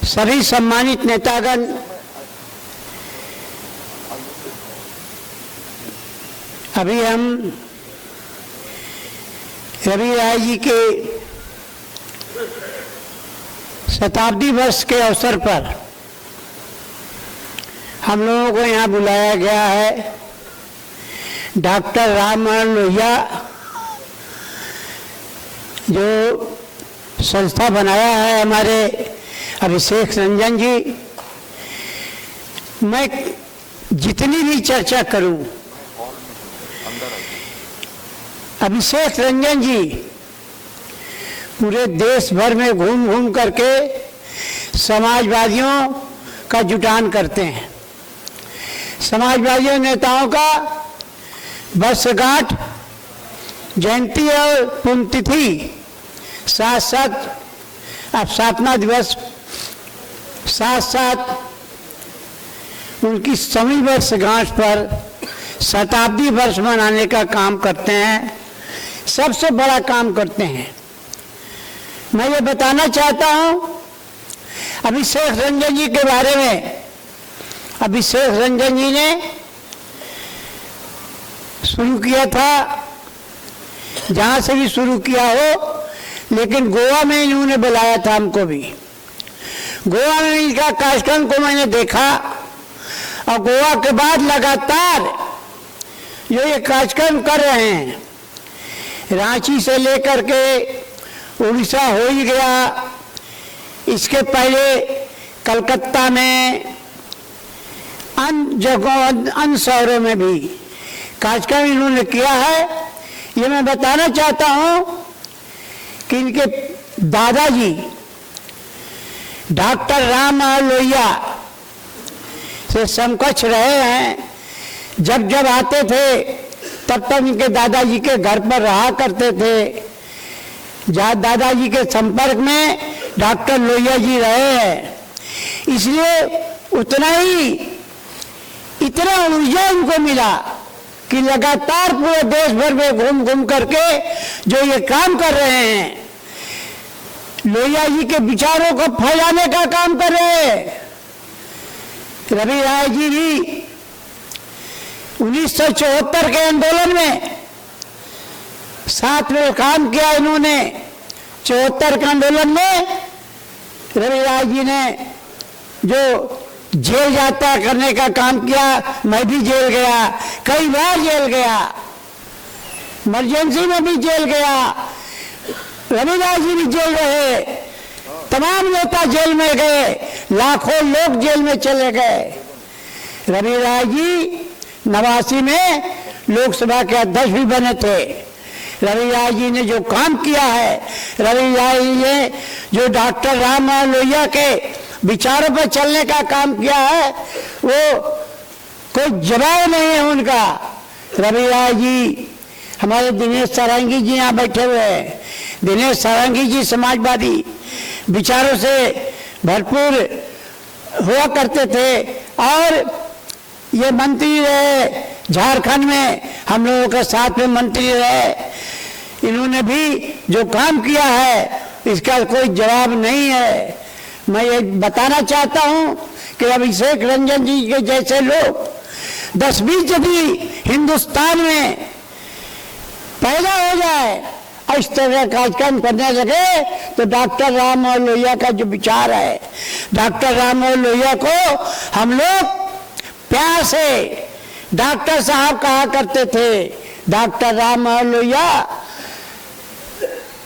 सभी सम्मानित नेतागण, अभी हम रवि राय जी के शताब्दी वर्ष के अवसर पर हम लोगों को यहाँ बुलाया गया है। डॉक्टर राममोहन लोहिया जो संस्था बनाया है हमारे अभिषेक रंजन जी, मैं जितनी भी चर्चा करूं, अभिषेक रंजन जी पूरे देश भर में घूम घूम करके समाजवादियों का जुटान करते हैं। समाजवादी नेताओं का वर्षगांठ, जयंती और पुण्यतिथि साथ साथ अब स्थापना दिवस साथ साथ उनकी सभी वर्षगांठ पर शताब्दी वर्ष मनाने का काम करते हैं। सबसे बड़ा काम करते हैं। मैं ये बताना चाहता हूँ अभिषेक रंजन जी के बारे में। अभिषेक रंजन जी ने शुरू किया था, जहाँ से भी शुरू किया हो, लेकिन गोवा में इन्होंने बुलाया था हमको भी। गोवा में इनका कार्यक्रम को मैंने देखा और गोवा के बाद लगातार जो ये कार्यक्रम कर रहे हैं, रांची से लेकर के उड़ीसा हो ही गया, इसके पहले कलकत्ता में, अन्य जगहों, अन्य शहरों में भी कार्यक्रम इन्होंने किया है। ये मैं बताना चाहता हूँ कि इनके दादाजी डॉक्टर राममोहन लोहिया से समकक्ष रहे हैं। जब जब आते थे तब तक इनके दादाजी के घर पर रहा करते थे। दादाजी के संपर्क में डॉक्टर लोहिया जी रहे हैं, इसलिए इतना ऊर्जा उनको मिला कि लगातार पूरे देश भर में घूम घूम करके जो ये काम कर रहे हैं, लोहिया जी के विचारों को फैलाने का काम कर रहे हैं। रवि राय जी भी 1974 के आंदोलन में साथ में काम किया इन्होंने। 74 के आंदोलन में रवि राय जी ने जो जेल यात्रा करने का काम किया, मैं भी जेल गया, कई बार जेल गया, इमरजेंसी में भी जेल गया, रवि राय जी भी जेल रहे, तमाम नेता जेल में गए, लाखों लोग जेल में चले गए। रवि राय जी 89 में लोकसभा के अध्यक्ष भी बने थे। रवि राय जी ने जो काम किया है, रवि राय जी ने जो डॉक्टर राम मनोहर लोहिया के विचारों पर चलने का काम किया है, वो कोई जवाब नहीं है उनका। रवि राय जी, हमारे दिनेश सारंगी जी यहाँ बैठे हुए हैं। दिनेश सारंगी जी समाजवादी विचारों से भरपूर हुआ करते थे और ये मंत्री रहे, झारखंड में हम लोगों के साथ में मंत्री रहे। इन्होंने भी जो काम किया है इसका कोई जवाब नहीं है। मैं ये बताना चाहता हूँ कि अभिषेक रंजन जी के जैसे लोग 10-20 यदि हिंदुस्तान में पैदा हो जाए और इस तरह का कार्यक्रम करने लगे तो डॉक्टर राम मनोहर लोहिया का जो विचार है, डॉक्टर राम मनोहर लोहिया को हम लोग प्यार से डॉक्टर साहब कहा करते थे। डॉक्टर राम मनोहर लोहिया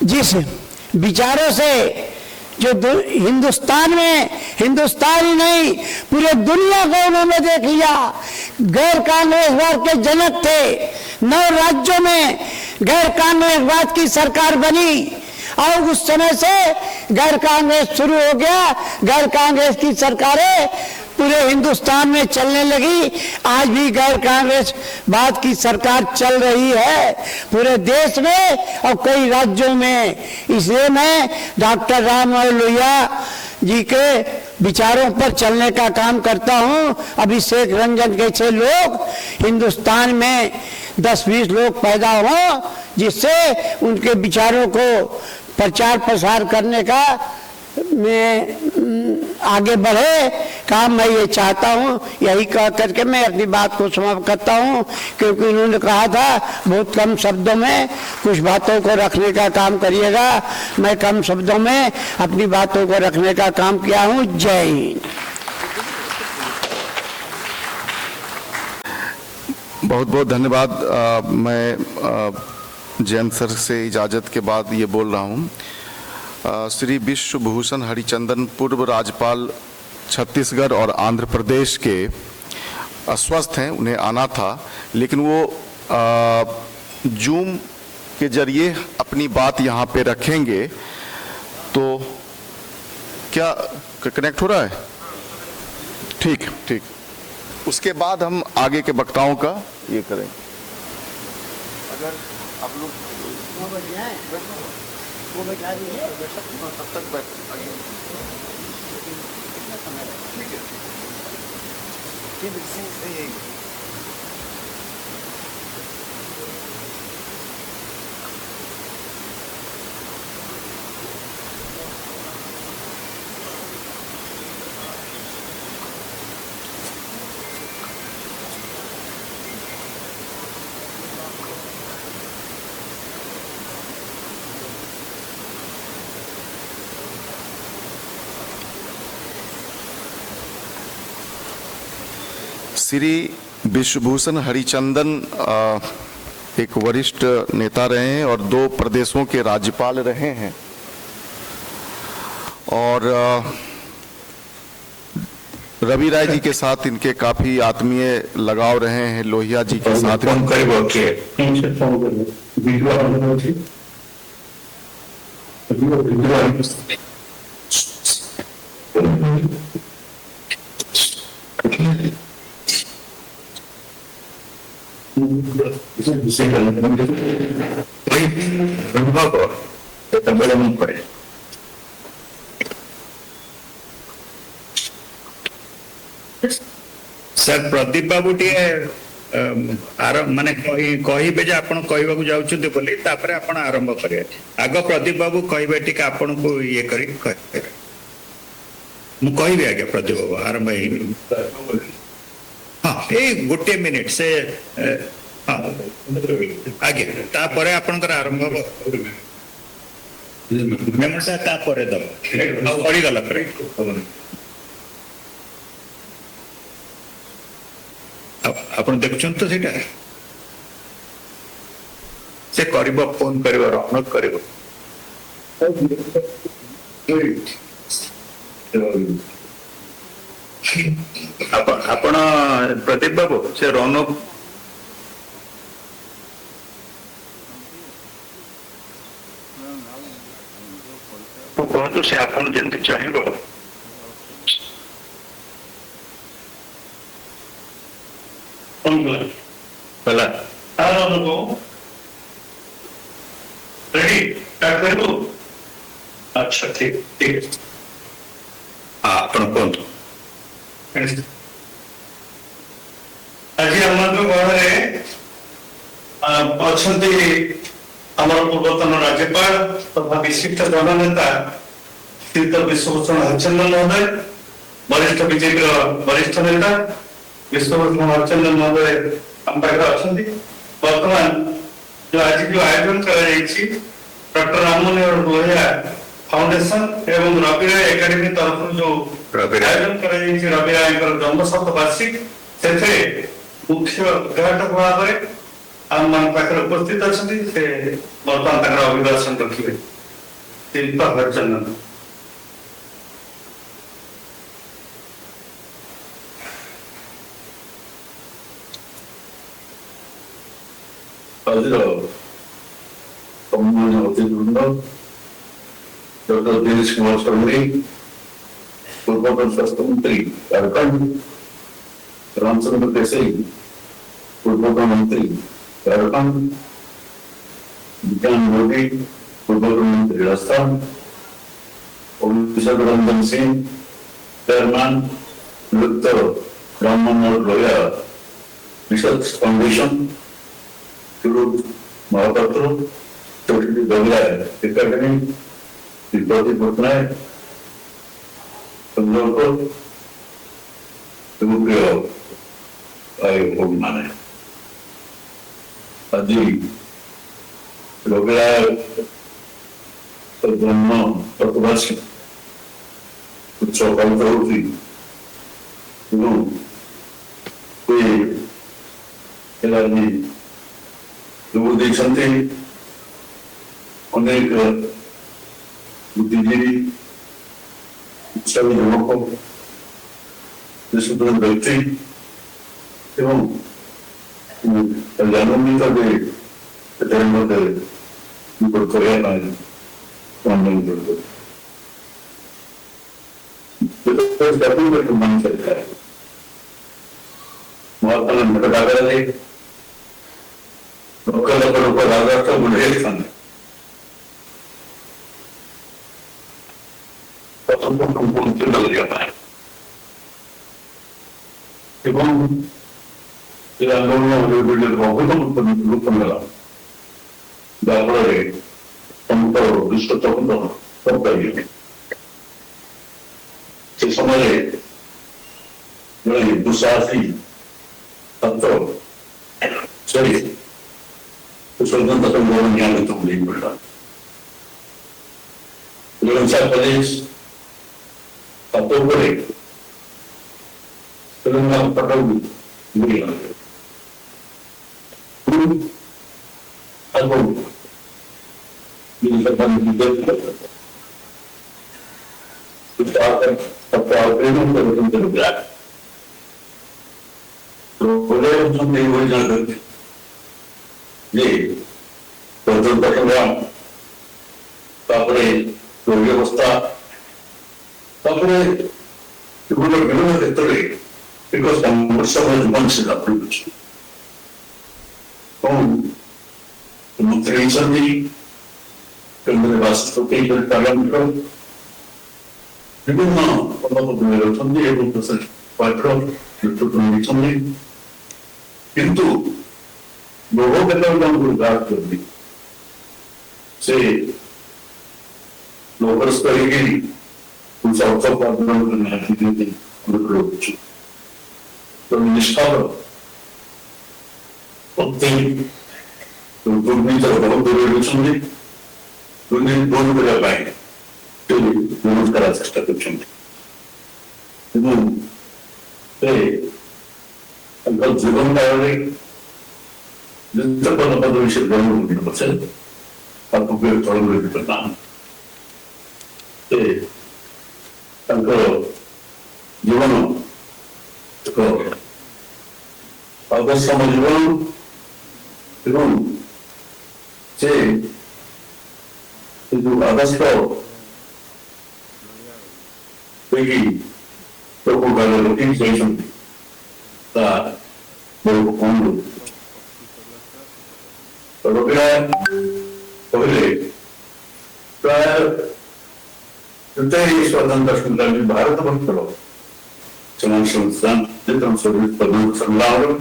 जिस विचारों से जो हिंदुस्तान में, हिंदुस्तान ही नहीं पूरे दुनिया को उन्होंने देख लिया। गैर कांग्रेसवाद के जनक थे। 9 राज्यों में गैर कांग्रेसवाद की सरकार बनी और उस समय से गैर कांग्रेस शुरू हो गया। गैर कांग्रेस की सरकारें पूरे हिंदुस्तान में चलने लगी। आज भी गैर कांग्रेसवाद की सरकार चल रही है पूरे देश में और कई राज्यों में। इसलिए मैं डॉक्टर राम मनोहर लोहिया जी के विचारों पर चलने का काम करता हूं। अभिषेक रंजन जैसे लोग हिंदुस्तान में 10-20 लोग पैदा हों जिससे उनके विचारों को प्रचार प्रसार करने का में आगे बढ़े काम मैं ये चाहता हूँ। यही कह करके मैं अपनी बात को समाप्त करता हूँ, क्योंकि उन्होंने कहा था बहुत कम शब्दों में कुछ बातों को रखने का काम करिएगा। मैं कम शब्दों में अपनी बातों को रखने का काम किया हूँ। जय हिंद। बहुत बहुत धन्यवाद। मैं जयंत सर से इजाज़त के बाद ये बोल रहा हूँ। श्री विश्व भूषण हरिचंदन पूर्व राज्यपाल छत्तीसगढ़ और आंध्र प्रदेश के अस्वस्थ हैं, उन्हें आना था, लेकिन वो जूम के जरिए अपनी बात यहाँ पे रखेंगे। तो क्या कनेक्ट हो रहा है? ठीक ठीक। उसके बाद हम आगे के वक्ताओं का ये करेंगे। अगर आप लोग वो बैठा दीजिए तब तक बैठ श्री विश्वभूषण हरिचंदन एक वरिष्ठ नेता रहे हैं और 2 प्रदेशों के राज्यपाल रहे हैं और रवि राय जी के साथ इनके काफी आत्मीय लगाव रहे हैं। लोहिया जी के साथ सर प्रदीप बाबू टे माने कहबे जे आपण कहबाकू जाउछन्ते बोली तापरे आपण आरंभ करिए। आग प्रदीप बाबू कहबे टिक आपण को ये करी कहे मु कहबे आगे प्रदीप बाबू आरंभ ही। हाँ ए गोटे मिनिट से हाँ आगे तापरे आपनकर आरंभ हो मेमो सा तापरे दब पड़ी गला करे आपण देखुछन तो सेटा से करिबो फोन करिबो रौनक करिबो आपण प्रदीप बाबू से रौनक तो कहतु से आपन जल्दी चाहिए भला रेडी स्टार्ट कर दो। अच्छा ठीक ठीक है ଆପଣ କୁହନ୍ତୁ। ଆଜି ଆମ ଗହଣରେ ଅଛନ୍ତି ଆମର ପୂର୍ବତନ ରାଜ୍ୟପାଳ ତଥା ବିଶିଷ୍ଟ ଜନନେତା ଶ୍ରୀଯୁକ୍ତ ବିଶ୍ୱଭୂଷଣ ହରିଚନ୍ଦନ ମହୋଦୟ, ବରିଷ୍ଠ ବିଜେପିର ବରିଷ୍ଠ ନେତା ବିଶ୍ୱଭୂଷଣ ହରିଚନ୍ଦନ ମହୋଦୟ ଆମ ପାଖରେ ଅଛନ୍ତି। ବର୍ତ୍ତମାନ ଯୋଉ ଆଜି ଯୋଉ ଆୟୋଜନ କରାଯାଇଛି ଡକ୍ଟର ରାମମନୋହର ଲୋହିଆ फाउंडेशन एवं रवि राय एकेडमी तरफ जो आयोजन कराଯାଇଛି रवि रायଙ୍କର जन्म शतवार्षिक ସେଥିରେ मुख्य उद्घाटक भाବରେ ଆମ ମାନଙ୍କ ପାଖରେ ଉପସ୍ଥିତ ଅଛନ୍ତି। ସେ ବର୍ତ୍ତମାନ ତାଙ୍କର ଅଭିଭାଷଣ ରଖିବେ। ଶିଳ୍ପା ହରିଚନ୍ଦନ। ଆଜିର ସମ୍ମାନିତ ଅତିଥିବୃନ୍ଦ, डॉक्टर दिनेश कुमार शर्मा, पूर्वतन स्वास्थ्य मंत्री झारखंड, रामचंद्र देसाई, पूर्वतन मंत्री झारखंड, विज्ञान मोदी, पूर्वतन मंत्री Rajasthan, Abhishek Ranjan Singh, chairman doctor Rammanohar Lohia research foundation, Suruj Mahapatra, Chaudhary Ravi Rai academy, तिब्बती पटनायक संजोकर प्रिय भाई भोग माने आज रविराय जन्म शतवार्षिक उत्सव पालित होती अनेक बुद्धिजीवी उत्साही जनक देशप्रेम व्यक्ति एवं जन्मित महात्मा घटकागारे लोक लोक राजा बुढ़े से समय जड़े दुसाहसी छात्र सॉरी स्वतंत्रता संग्राम नियमित नहीं मिला प्रदेश अक्टूबर तेलंगाना पटल व्यवस्था because someone should approve it. Recently, the last people parameter, you don't know about something able to say, quite wrong, you took on something. Into the work that I'm going to that will be say, local story, who's also part of the activity on the group. So we discover something to good news about the revolution, we need one to the bank to move the rest of the country. Say, and got driven by this is the one of the we should go to the percent, but to be tolerable to the Say, and go, you want to go. अगर समझ लो, से जो अगस्त देखी लोग लुकिंग सॉल्यूशन पहले प्राय स्वतंत्र संग्रामी भारत वर्षलो चलन संस्थान जितम सर्विस प्रमुख संग्राम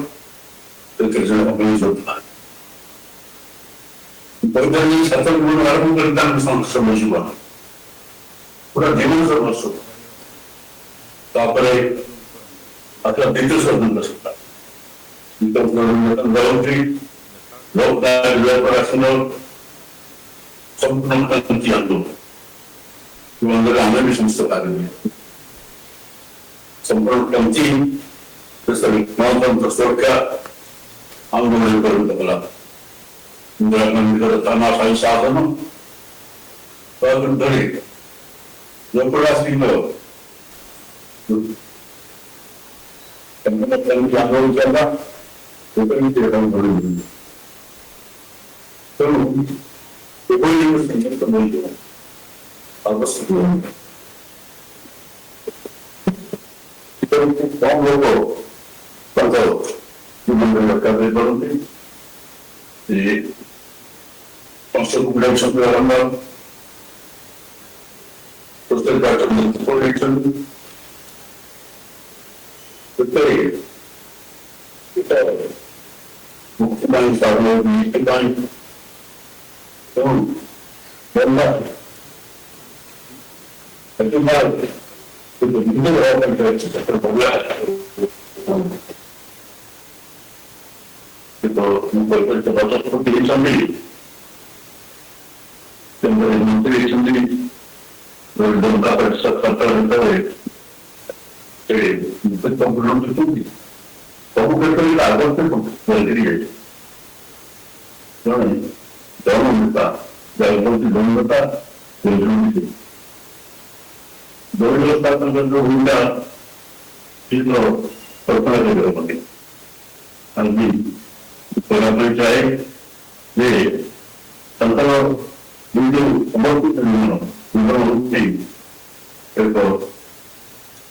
पहले सतत गुण आरंभ करता समझुआ पूरा जीवन सर्वस्व तापरे अथवा द्वितीय स्वतंत्र सत्ता गवर्नमेंट लोकदाय प्रशासन संपूर्ण क्रांति आंदोलन अंदर हमें भी संस्था कार्य संपूर्ण क्रांति गणतंत्र स्वर्ग आंदोलन करूँ इंदिरा गांधी का तानाशाही शासन धरे लोकराष्ट्रीय आंदोलन किया था मुख्यमंत्री साहब जनता परिषद ସବୁ କ୍ଷେତ୍ରରେ ଆଗରେ ଜଣେ ଜନନେତା ଯାଉଛନ୍ତି ଜନନେତା ଦରିଦ୍ରତା ତାଙ୍କର ଯୋଉ ଭୂମିକା ଶୀଘ୍ର କଳ୍ପନା କରିହେବନି ଆଜି ପଢ଼ାପଢ଼ି ଚାହେଁ ଯେ ତାଙ୍କର ଯୋଉ ସମର୍ପିତ ଜୀବନ ହେଉଛି ଏକ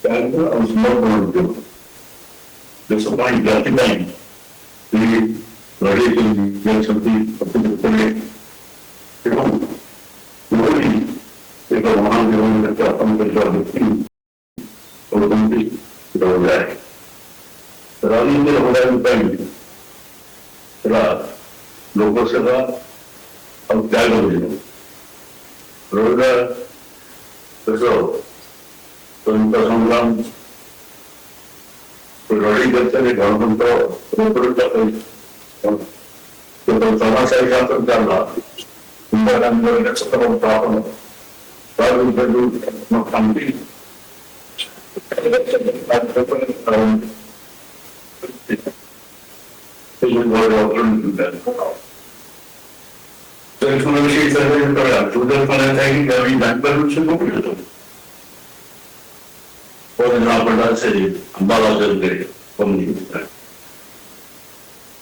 ଆଉ ସମର୍ପଣ ଉଦ୍ୟମ देश जाति लड़े एक महान जीवन व्यक्ति राजनीति लोक सेवा और त्याग रोजगार देश स्वतंत्र संग्राम लड़ी करते हैं गणतंत्र समाजशाही शासन चलना इंदिरा गांधी सत्ता स्थापना शांति और जहाँ पर से अंबाला चल गए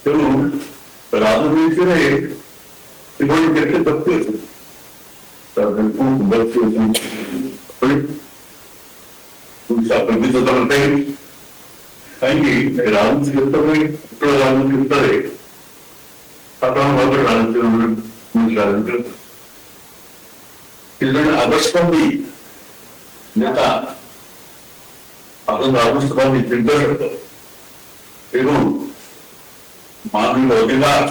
तेणु राजनीति देखते सकते कहीं राजनीति क्षेत्र में राजनीति भितर साधारण भाव राजनीति आदर्शवादी नेता आपण राजसभा निर्देशक एवं मानवीय अधिकार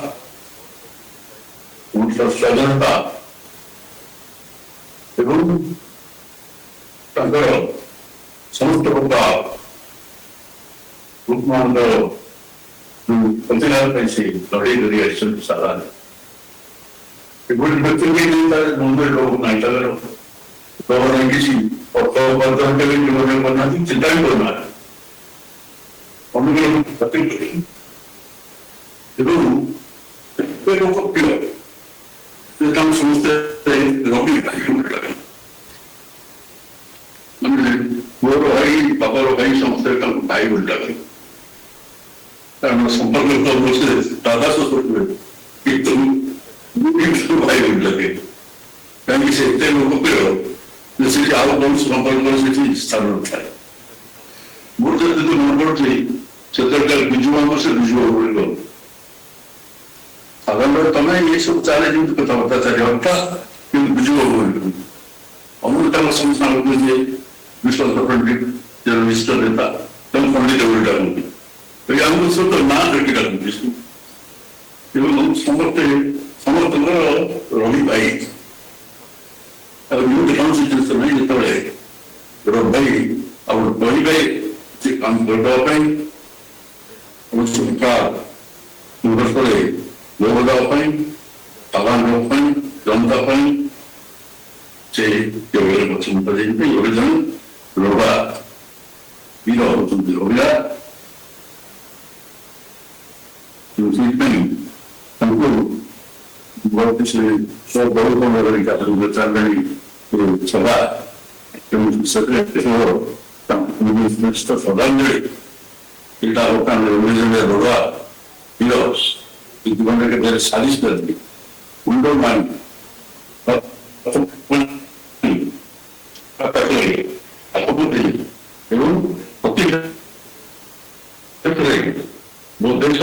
उनका स्वाधीनता एवं समस्त प्रकार प्रतिनिधि लड़ाई करी सारा मुंबई लोग नहीं किसी चिंता भी करना है मोर भाई बाबर भाई समस्त भाई उल्टा कारण संपर्क दादा सो भाई उल्टा कहीं ସେ ଏତେ ଲୋକପ୍ରିୟ ଯେ ସେଠି ଆଉ କୌଣସି ସମ୍ପର୍କର ସେଠି ସ୍ଥାନ ନଥାଏ। ମୋର ଯଦି ମନେ ପଡୁଛି ସେତେବେଳେ ବିଜୁ ବାବୁ ସେ ବିଜୁ ବାବୁ ବୋଲି କହୁ ସାଧାରଣତଃ ତମେ ଏସବୁ ଚାଲେ ଯେମିତି କଥାବାର୍ତ୍ତା ଚାଲିବା କିନ୍ତୁ ବିଜୁ ବାବୁ ବୋଲି କହୁ ଅମୃତାଙ୍କ ସଂସ୍ଥାନ ଯେ ବିଶ୍ୱ ପଣ୍ଡିତ ଯେ ବିଶିଷ୍ଟ ନେତା ତେଣୁ ପଣ୍ଡିତ ବୋଲି ଡାକନ୍ତି ଆମକୁ ସତ ନାଁ ଧରିକି ଡାକନ୍ତି ଏବଂ ସମସ୍ତଙ୍କର ରହିପାଇ ଆଉ ଯୋଉଠି କୌଣସି ଜିନିଷ ନାହିଁ ଯେତେବେଳେ ରହି ଆଉ କହିବେ ସେ କାମ କରିବା ପାଇଁ ସଂଘର୍ଷରେ ଯୋଗ ଦେବା ପାଇଁ ଆହ୍ୱାନ ଦେବା ପାଇଁ ଜନତା ପାଇଁ ସେ ଯୋଗରେ ପଛମୁଖ ଦେଇଛନ୍ତି। ଏବେ ଜଣେ ରୋଗା ବୀର ହେଉଛନ୍ତି ରୋଗା ସେଇଥିପାଇଁ ତାଙ୍କୁ ବହୁତ ଚାଲିଲାଣି ସଭା ଶ୍ରଦ୍ଧାଞ୍ଜଳି ଏଇଟା ରୋଗା ବୀର ଜୀବନରେ କେବେ ସାଲିସ କରନ୍ତି ମୁଣ୍ଡ ମାନି ଏବଂ ପ୍ରତି କ୍ଷେତ୍ରରେ ମୋ ଦେଶ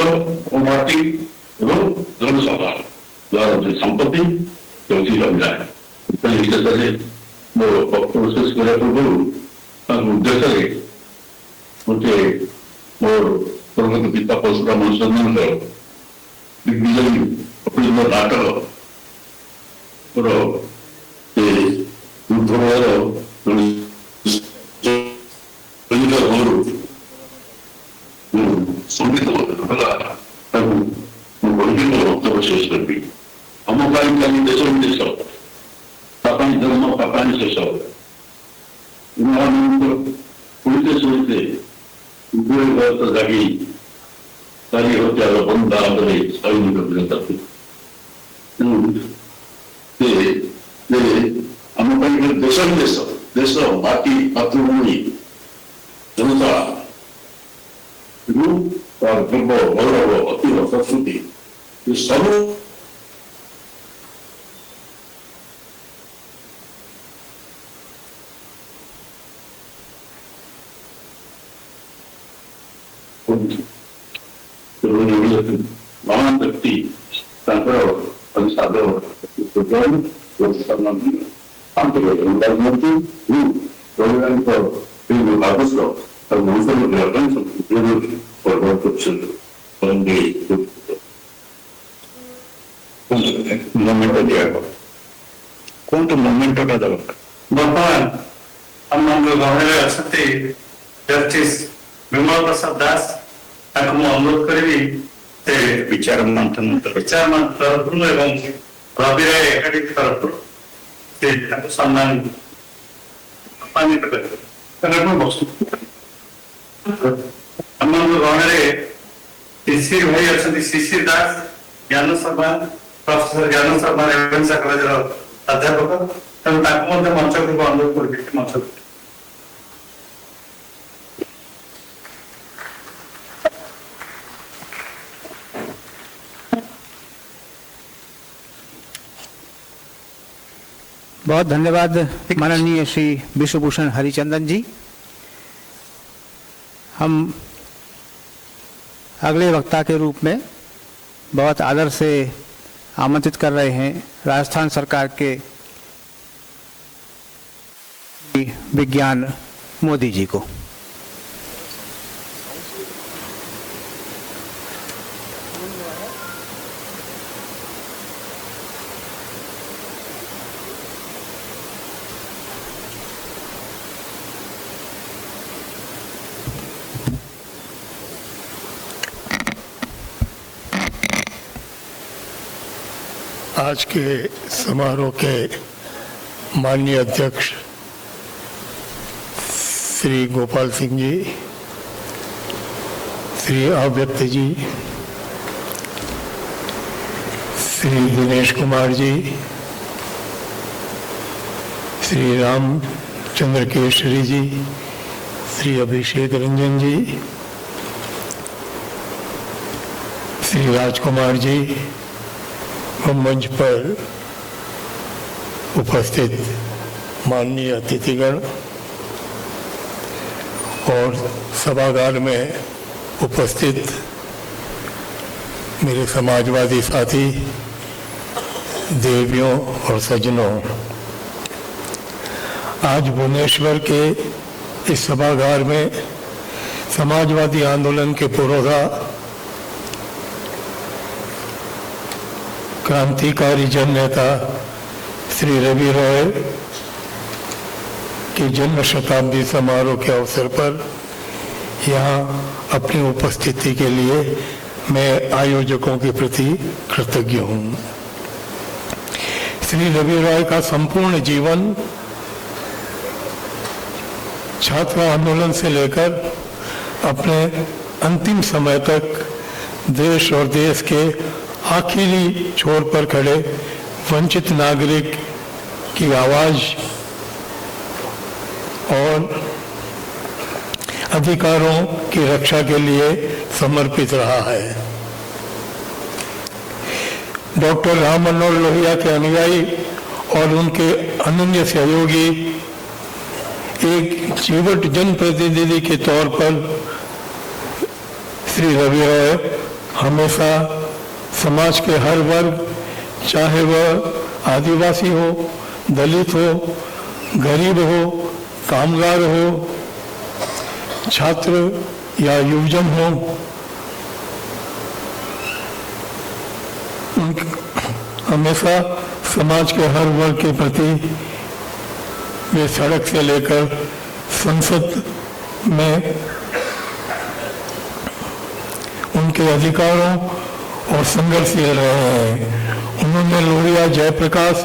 ମୋ ମାଟି ଏବଂ ଜନସଭା ଦ୍ୱାରା ସମ୍ପତ୍ତି ହେଉଛି ରହିଲା ସେଥିପାଇଁ ମୋ ବକ୍ତବ୍ୟ ଶେଷ କରିବା ପୂର୍ବରୁ ତାଙ୍କ ଉଦ୍ଦେଶ୍ୟରେ ଗୋଟେ ମୋର ସ୍ୱର୍ଗତ ପିତା ପରଶୁରାମ ଅନୁସନ୍ଧାନଙ୍କର ଦିଗ୍ବିଜୟୀ ଅପୂର୍ବ ନାଟକ ମୋର ସେ ଉଦ୍ଭବର ସଙ୍ଗୀତ ହେଲା ତାକୁ ମୁଁ କହିବି ମୋ ବକ୍ତବ୍ୟ ଶେଷ କରିବି। ଆମ ପାଇଁ କାଲି ଦେଶ ବିଦେଶ ତା ପାଇଁ ଜନ୍ମ ତା ପାଇଁ ଶେଷ ଶୁଣିତେ ଶୁଣିତେ ଉଭୟ ଭାରତ ଜାଗି ଚାରି ହଜାର ବନ୍ଦା ଆଦରେ ସୈନିକ ବୀରତା ତେଣୁ ଆମ ପାଇଁ ଦେଶ ବିଦେଶ ଦେଶ ମାଟି ମାତୃଭୂମି ଜନତା ତାର ଗର୍ବ ଗୌରବ ଅତୀବ ସଂସ୍କୃତି ଏ ସବୁ ମହାନ ବ୍ୟକ୍ତି ତାଙ୍କର ସାଧୁ କୁହନ୍ତୁ ମୋମେଣ୍ଟଟା ଦରକାର। ବର୍ତ୍ତମାନ ଆମମାନଙ୍କ ଗହଣରେ ଅଛନ୍ତି ଜଷ୍ଟିସ୍ ବିମଳ ପ୍ରସାଦ ଦାସ ତାଙ୍କୁ ମୁଁ ଅନୁରୋଧ କରିବି ସେ ବିଚାର ମନ୍ଥନ ତରଫରୁ ଏବଂ ରବି ରାୟ ଏକାଡେମୀ ତରଫରୁ ସେ ତାଙ୍କୁ ସମ୍ମାନିତ କରିବେ। ଆମମାନଙ୍କ ଗହଣରେ ଶିଶିର ଭାଇ ଅଛନ୍ତି, ଶିଶିର ଦାସ ଜ୍ଞାନ ସଭା ପ୍ରଫେସର ଜ୍ଞାନ ସଭା ରେଭେନ୍ସା କଲେଜର ଅଧ୍ୟାପକ, ତେଣୁ ତାଙ୍କୁ ମଧ୍ୟ ମଞ୍ଚକୁ ଅନୁରୋଧ କରିବି ମଞ୍ଚକୁ। बहुत धन्यवाद माननीय श्री विश्वभूषण हरिचंदन जी। हम अगले वक्ता के रूप में बहुत आदर से आमंत्रित कर रहे हैं राजस्थान सरकार के विज्ञान मोदी जी को। आज के समारोह के माननीय अध्यक्ष श्री गोपाल सिंह जी, श्री अव्यक्त जी, श्री दिनेश कुमार जी, श्री रामचंद्र केसरी जी, श्री अभिषेक रंजन जी, श्री राजकुमार जी, मंच पर उपस्थित माननीय अतिथिगण और सभागार में उपस्थित मेरे समाजवादी साथी, देवियों और सज्जनों, आज भुवनेश्वर के इस सभागार में समाजवादी आंदोलन के पुरोधा, क्रांतिकारी जननेता श्री रवि रॉय के जन्म शताब्दी समारोह के अवसर पर यहाँ अपनी उपस्थिति के लिए मैं आयोजकों के प्रति कृतज्ञ हूँ। श्री रवि रॉय का संपूर्ण जीवन छात्र आंदोलन से लेकर अपने अंतिम समय तक देश और देश के आखिरी छोर पर खड़े वंचित नागरिक की आवाज और अधिकारों की रक्षा के लिए समर्पित रहा है। डॉक्टर राम मनोहर लोहिया के अनुयायी और उनके अनन्य सहयोगी एक जीवट जनप्रतिनिधि के तौर पर श्री रवि रॉय हमेशा समाज के हर वर्ग, चाहे वह आदिवासी हो, दलित हो, गरीब हो, कामगार हो, छात्र या युवजन हो, हमेशा समाज के हर वर्ग के प्रति वे सड़क से लेकर संसद में उनके अधिकारों और संघर्षशील रहे हैं। उन्होंने लोहिया, जयप्रकाश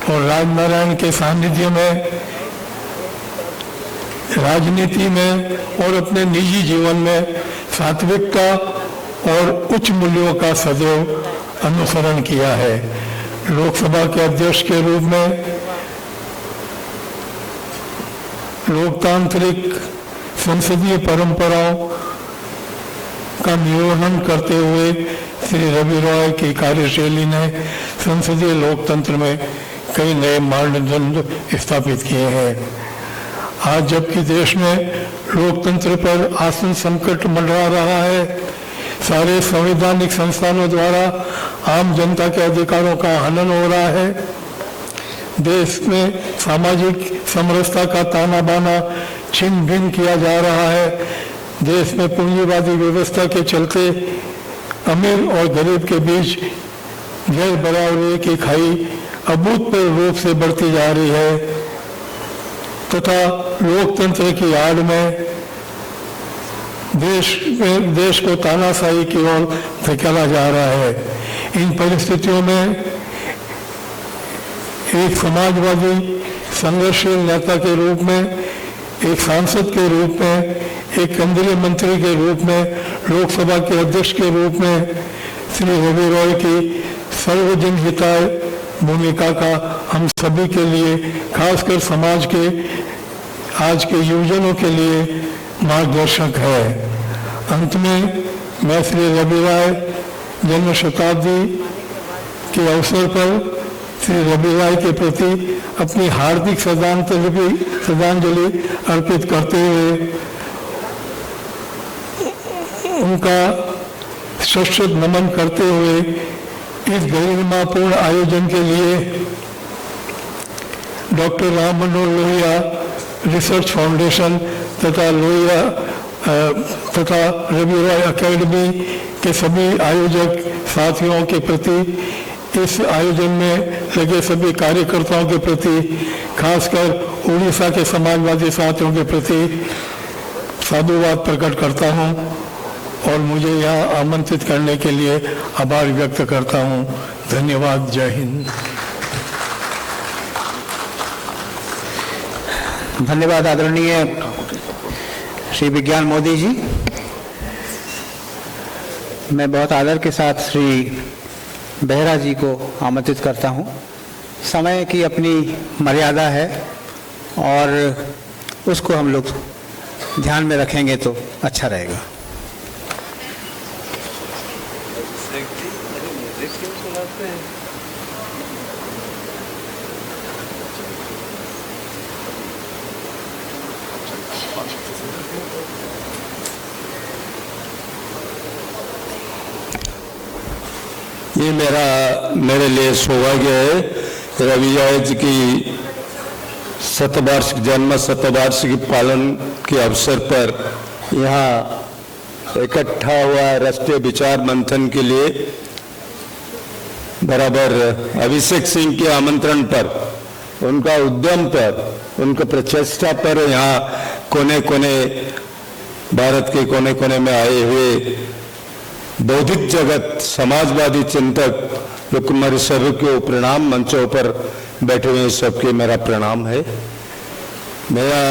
और राजनारायण के सानिध्य में राजनीति में और अपने निजी जीवन में सात्विकता और उच्च मूल्यों का सदैव अनुसरण किया है। लोकसभा के अध्यक्ष के रूप में लोकतांत्रिक संसदीय परंपराओं का निर्वहन करते हुए श्री रवि रॉय की कार्यशैली ने संसदीय लोकतंत्र में कई नए मानदंड स्थापित किए हैं। आज जबकि देश में लोकतंत्र पर आसन संकट मंडरा रहा है, सारे संवैधानिक संस्थानों द्वारा आम जनता के अधिकारों का हनन हो रहा है, देश में सामाजिक समरसता का ताना बाना छिन भिन किया जा रहा है, देश में पूंजीवादी व्यवस्था के चलते अमीर और गरीब के बीच गैर बराबरी की खाई अभूतपूर्व रूप से बढ़ती जा रही है तथा लोकतंत्र की आड़ में देश को तानाशाही की ओर धकेला जा रहा है। इन परिस्थितियों में एक समाजवादी संघर्षशील नेता के रूप में, एक सांसद के रूप में, एक केंद्रीय मंत्री के रूप में, लोकसभा के अध्यक्ष के रूप में श्री रवि रॉय की सर्वजन हिताय भूमिका का हम सभी के लिए, खासकर समाज के आज के युवजनों के लिए मार्गदर्शक है। अंत में मैं श्री रवि रॉय जन्म शताब्दी के अवसर पर श्री रवि रॉय के प्रति अपनी हार्दिक श्रद्धांजलि अर्पित करते हुए उनका शाश्वत नमन करते हुए इस गरिमापूर्ण आयोजन के लिए doctor Ram Manohar Lohia research foundation तथा लोहिया तथा रवि रॉय अकेडमी के सभी आयोजक साथियों के प्रति, इस आयोजन में लगे सभी कार्यकर्ताओं के प्रति, खासकर उड़ीसा के समाजवादी साथियों के प्रति साधुवाद प्रकट करता हूं और मुझे यहाँ आमंत्रित करने के लिए आभार व्यक्त करता हूँ। धन्यवाद। जय हिंद। धन्यवाद आदरणीय श्री विज्ञान मोदी जी। मैं बहुत आदर के साथ श्री बेहरा जी को आमंत्रित करता हूँ। समय की अपनी मर्यादा है और उसको हम लोग ध्यान में रखेंगे तो अच्छा रहेगा। ये मेरे लिए सौभाग्य है रवि राय जी की जन्म शतवार्षिक पालन के अवसर पर यहाँ इकट्ठा हुआ राष्ट्रीय विचार मंथन के लिए बराबर अभिषेक सिंह के आमंत्रण पर, उनका उद्यम पर, उनका प्रचेष्टा पर यहाँ कोने कोने भारत के कोने कोने में आए हुए बौद्धिक जगत समाजवादी चिंतक रुक्मणी सभी के प्रणाम, मंचों पर बैठे हुए सबके मेरा प्रणाम है। मेरा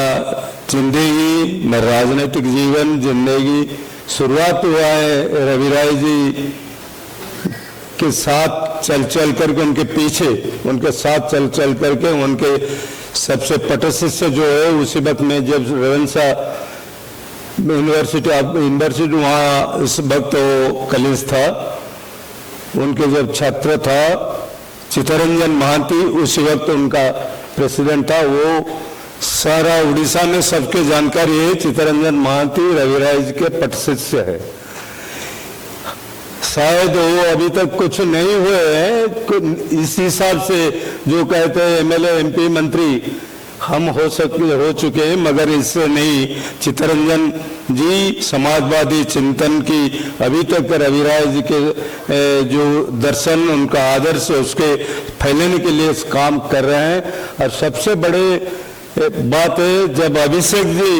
जिंदगी, मेरा राजनीतिक जीवन, जिंदगी शुरुआत हुआ है रवि राय जी के साथ चल करके, उनके पीछे, उनके साथ चल करके, उनके सबसे पटशिष्य जो है उसी वक्त में जब रेवेंसा यूनिवर्सिटी वहाँ इस वक्त वो कॉलेज था, उनके जब छात्र था चित्तरंजन महांती, उसी वक्त उनका प्रेसिडेंट था। वो सारा उड़ीसा में सबके जानकारी है, चित्तरंजन महांती रवि राय जी के पटशिष्य है। शायद वो अभी तक कुछ नहीं हुए हैं इस हिसाब से, जो कहते हैं एमएलए एमपी मंत्री हम हो चुके हैं, मगर इससे नहीं। चित्तरंजन जी समाजवादी चिंतन की अभी तक रवि राय जी के जो दर्शन, उनका आदर्श, उसके फैलाने के लिए काम कर रहे हैं। और सबसे बड़े बात है, जब अभिषेक जी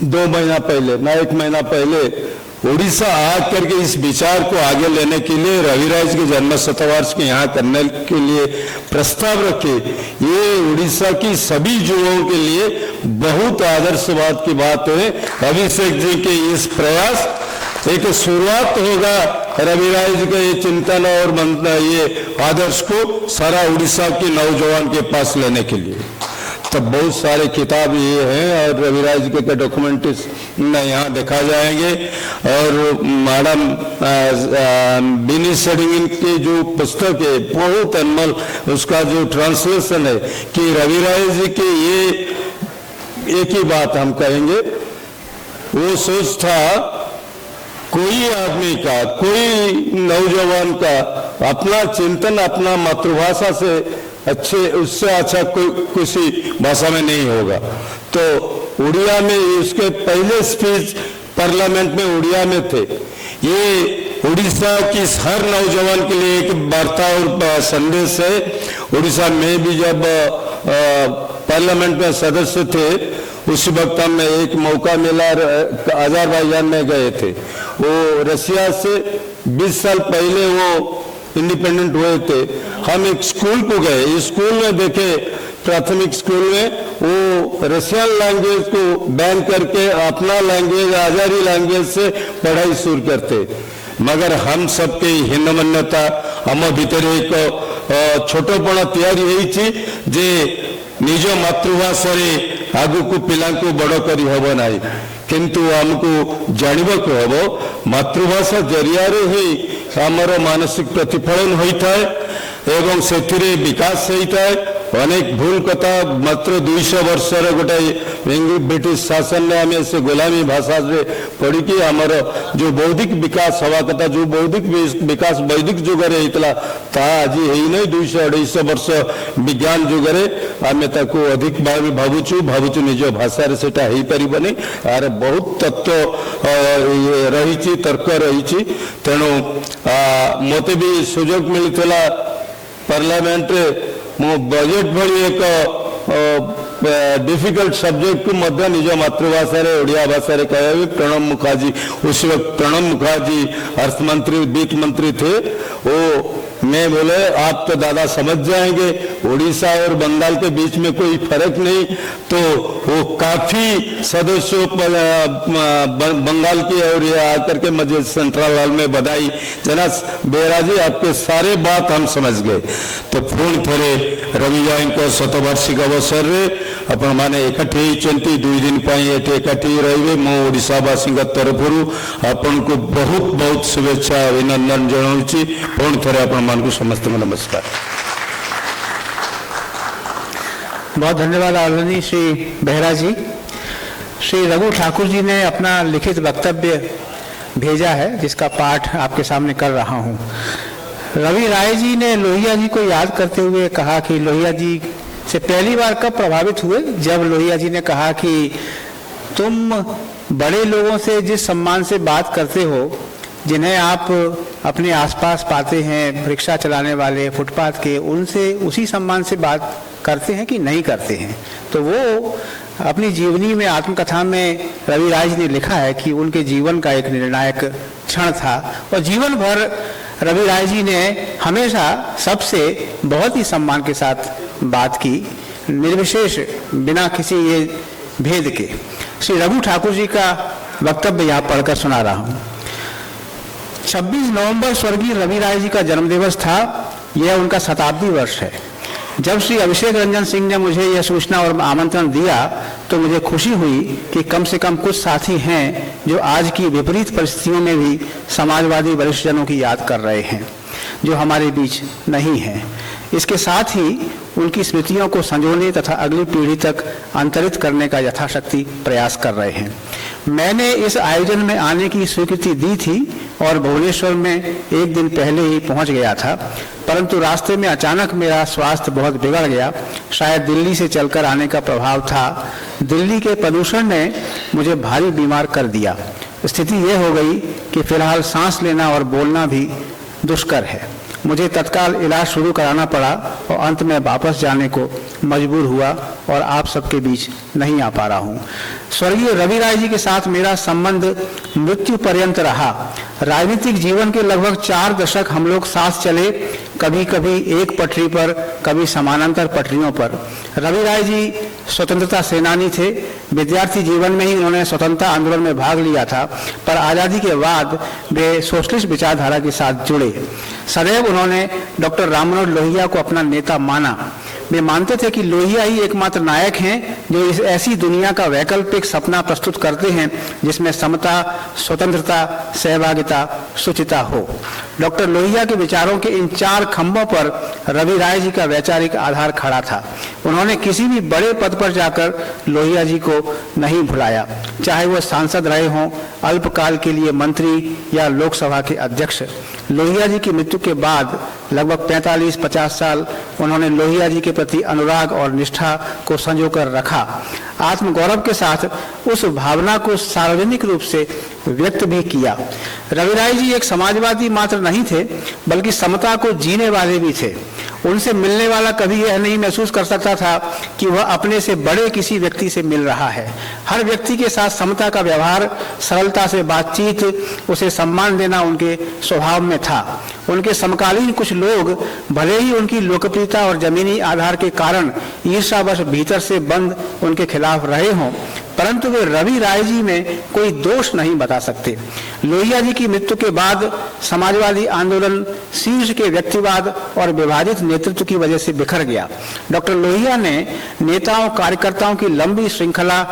2 महीना पहले, ना 1 महीना पहले उड़ीसा आ करके इस विचार को आगे लेने के लिए रवि राय जी के जन्म शतवार्ष के यहाँ करने के लिए प्रस्ताव रखे, ये उड़ीसा की सभी युवाओं के लिए बहुत आदर्शवाद की बात है। अभिषेक जी के इस प्रयास एक शुरुआत होगा रवि राय जी के ये चिंतन और ये आदर्श को सारा उड़ीसा के नौजवान के पास लेने के लिए। तो बहुत सारे किताब ये हैं और रवि राय जी के डॉक्यूमेंट्रीज यहाँ देखा जाएंगे। और मैडम बिनी सेडिंग की जो पुस्तक है बहुत अनमोल, उसका जो ट्रांसलेशन है कि रवि राय जी के ये एक ही बात हम कहेंगे, वो सोच था कोई आदमी का, कोई नौजवान का अपना चिंतन अपना मातृभाषा से अच्छे, उससे अच्छा कोई किसी भाषा में नहीं होगा। तो उड़िया में उसके पहले स्पीच पार्लियामेंट में उड़िया में थे। ये उड़ीसा की हर नौजवान के लिए एक वार्ता और संदेश है। उड़ीसा में भी जब पार्लियामेंट में सदस्य थे उस वक्त हमें एक मौका मिला, अजरबैजान में गए थे। वो रशिया से 20 साल पहले वो इंडिपेंडेंट हुए थे। हम एक स्कूल को गए, स्कूल में देखे, प्राथमिक स्कूल में वो रशियन लैंग्वेज को बैन करके अपना लैंग्वेज, आजारी लैंग्वेज से पढ़ाई शुरू करते। मगर हम सबके हिंद मान्यता हम भीतर एक छोटपण तैयारी होइछि जे निज मातृभाषा आगु को पिला को बड़ करी हब नाही, किंतु हमको जानवाक हम मातृभाषा जरिया ही आमर मानसिक प्रतिफलन होता है एवं से विकास होता है। अनेक भूल कथा मात्र 200 वर्ष गोटे ब्रिटिश शासन ने आम से गुलामी भाषा से पढ़ी कि आमर जो बौद्धिक विकास हवा कथा, जो बौद्धिक विकास वैदिक जुगर होता ता आज है 200-250 वर्ष विज्ञान जुगरे आम ताको अधिक भावुचु निज भाषा से पारबनी। यार बहुत तत्व रही, तर्क रही। तेणु मत भी सुजोग मिलता पार्लियामेंट मो बजेट भली एक डिफिकल्ट सब्जेक्ट को मध्य निज मातृभाषा ओडिया भाषा कह। प्रणब मुखर्जी उस वक्त प्रणब मुखर्जी अर्थमंत्री वित्त मंत्री थे। वो मैं बोले आप तो दादा समझ जाएंगे उड़ीसा और बंगाल के बीच में कोई फर्क नहीं। तो वो काफी सदस्यों बंगाल की और ये आकर के मुझे सेंट्रल हॉल में बधाई जना बेरा जी आपके सारे बात हम समझ गए। तो पुणी थे रवि राय शतवार्षिक अवसर में आपण मैंने एकाठी होती 2 दिन ये एकाठी रे मो ओडावासी तरफ आपण को बहुत बहुत शुभेच्छा अभिनंदन जनाऊँगी। पुणी थे आपण को समस्त नमस्कार। बहुत धन्यवाद आदरणीय श्री बेहरा जी। श्री रघु ठाकुर जी ने अपना लिखित वक्तव्य भेजा है, जिसका पाठ आपके सामने कर रहा हूँ। रवि राय जी ने लोहिया जी को याद करते हुए कहा कि लोहिया जी से पहली बार कब प्रभावित हुए, जब लोहिया जी ने कहा कि तुम बड़े लोगों से जिस सम्मान से बात करते हो, जिन्हें आप अपने आसपास पाते हैं, रिक्शा चलाने वाले, फुटपाथ के, उनसे उसी सम्मान से बात करते हैं कि नहीं करते हैं। तो वो अपनी जीवनी में, आत्मकथा में रवि राय जी ने लिखा है कि उनके जीवन का एक निर्णायक क्षण था और जीवन भर रवि राय जी ने हमेशा सबसे बहुत ही सम्मान के साथ बात की, निर्विशेष, बिना किसी ये भेद के। श्री रघु ठाकुर जी का वक्तव्य यहाँ पढ़कर सुना रहा हूँ। 26 नवंबर स्वर्गीय रवि राय जी का जन्मदिवस था। यह उनका शताब्दी वर्ष है। जब श्री अभिषेक रंजन सिंह ने मुझे यह सूचना और आमंत्रण दिया तो मुझे खुशी हुई कि कम से कम कुछ साथी हैं जो आज की विपरीत परिस्थितियों में भी समाजवादी वरिष्ठजनों की याद कर रहे हैं, जो हमारे बीच नहीं हैं। इसके साथ ही उनकी स्मृतियों को संजोने तथा अगली पीढ़ी तक अंतरित करने का यथाशक्ति प्रयास कर रहे हैं। मैंने इस आयोजन में आने की स्वीकृति दी थी और भुवनेश्वर में एक दिन पहले ही पहुंच गया था, परंतु रास्ते में अचानक मेरा स्वास्थ्य बहुत बिगड़ गया। शायद दिल्ली से चलकर आने का प्रभाव था। दिल्ली के प्रदूषण ने मुझे भारी बीमार कर दिया। स्थिति यह हो गई कि फिलहाल सांस लेना और बोलना भी दुष्कर है। मुझे तत्काल इलाज शुरू कराना पड़ा और अंत में वापस जाने को मजबूर हुआ और आप सबके बीच नहीं आ पा रहा हूँ। स्वर्गीय रवि राय जी के साथ मेरा संबंध मृत्यु पर्यंत रहा। राजनीतिक जीवन के लगभग 4 दशक हम लोग साथ चले, कभी कभी एक पटरी पर, कभी समानांतर पटरियों पर। रवि राय जी स्वतंत्रता सेनानी थे। विद्यार्थी जीवन में ही उन्होंने स्वतंत्रता आंदोलन में भाग लिया था, पर आज़ादी के बाद वे सोशलिस्ट विचारधारा के साथ जुड़े। सदैव उन्होंने डॉक्टर राम मनोहर लोहिया को अपना नेता माना। वे मानते थे कि लोहिया ही एकमात्र नायक हैं जो इस ऐसी दुनिया का वैकल्पिक सपना प्रस्तुत करते हैं जिसमें समता, स्वतंत्रता, सहभागिता, शुचिता हो। डॉक्टर लोहिया के विचारों के इन 4 खंभों पर रवि राय जी का वैचारिक आधार खड़ा था। उन्होंने किसी भी बड़े पद पर जाकर लोहिया जी को नहीं भुलाया, चाहे वो सांसद रहे हों, अल्पकाल के लिए मंत्री या लोकसभा के अध्यक्ष। लोहिया जी की मृत्यु के बाद लगभग 45-50 साल उन्होंने लोहिया जी के प्रति अनुराग और निष्ठा को संजोकर रखा। आत्मगौरव के साथ उस भावना को सार्वजनिक रूप से व्यक्त भी किया। रवि राय जी एक समाजवादी मात्र नहीं थे, बल्कि समता को जीने वाले भी थे। उनसे मिलने वाला कभी यह नहीं महसूस कर सकता था कि वह अपने से बड़े किसी व्यक्ति से मिल रहा है। हर व्यक्ति के साथ समता का व्यवहार, सरलता से बातचीत, उसे सम्मान देना उनके स्वभाव में था। उनके समकालीन कुछ लोग भले ही उनकी लोकप्रियता और जमीनी आधार के कारण ईर्ष्यावश भीतर से बंद उनके खिलाफ रहे हों, परंतु वे रवि राय जी में कोई दोष नहीं बता सकते। लोहिया जी की मृत्यु के बाद समाजवादी आंदोलन शीर्ष के व्यक्तिवाद और विभाजित नेतृत्व की वजह से बिखर गया। डॉक्टर लोहिया ने नेताओं, कार्यकर्ताओं की लंबी श्रृंखला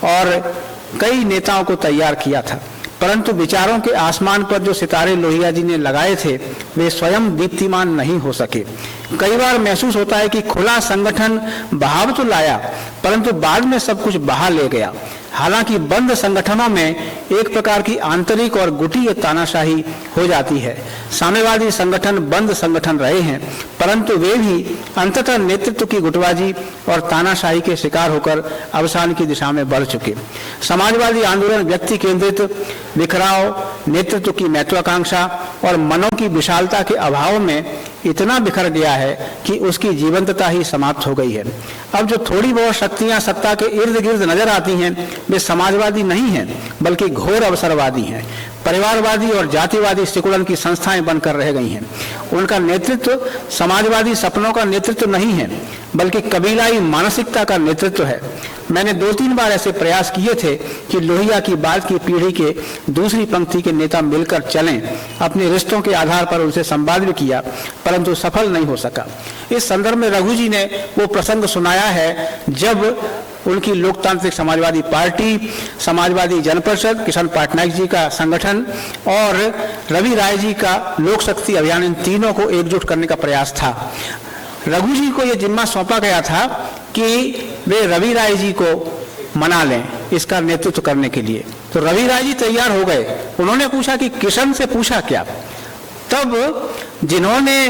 और कई नेताओं को तैयार किया था, परंतु विचारों के आसमान पर जो सितारे लोहिया जी ने लगाए थे वे स्वयं दीप्तिमान नहीं हो सके। कई बार महसूस होता है कि खुला संगठन बहाव तो लाया, परंतु बाद में सब कुछ बहा ले गया। हालांकि बंद संगठनों में एक प्रकार की आंतरिक और गुटीय तानाशाही हो जाती है। साम्यवादी संगठन बंद संगठन रहे हैं, परंतु वे भी अंततः नेतृत्व की गुटबाजी और तानाशाही के शिकार होकर अवसान की दिशा में बढ़ चुके। समाजवादी आंदोलन व्यक्ति केंद्रित, बिखराव, नेतृत्व की महत्वाकांक्षा और मनों की विशालता के अभाव में इतना बिखर गया है कि उसकी जीवंतता ही समाप्त हो गई है। अब जो थोड़ी बहुत शक्तियां सत्ता के इर्द गिर्द नजर आती हैं वे समाजवादी नहीं हैं, बल्कि घोर अवसरवादी हैं। परिवारवादी और जातिवादी सिकुड़न की संस्थाएं बनकर रह गई हैं। उनका नेतृत्व समाजवादी सपनों का नेतृत्व नहीं है, बल्कि कबीलाई मानसिकता का नेतृत्व है। मैंने 2-3 बार ऐसे प्रयास किए थे कि लोहिया की बाद की पीढ़ी के दूसरी पंक्ति के नेता मिलकर चलें। अपने रिश्तों के आधार पर उनसे संवाद भी किया, परंतु सफल नहीं हो सका। इस संदर्भ में रघु जी ने वो प्रसंग सुनाया है जब उनकी लोकतांत्रिक समाजवादी पार्टी, समाजवादी जनपरिषद, किशन पटनायक जी का संगठन और रवि राय जी का लोक शक्ति अभियान, इन तीनों को एकजुट करने का प्रयास था। रघु जी को यह जिम्मा सौंपा गया था कि वे रवि राय जी को मना लें, इसका नेतृत्व करने के लिए। तो रवि राय जी तैयार हो गए। उन्होंने पूछा कि किशन से पूछा क्या? तब जिन्होंने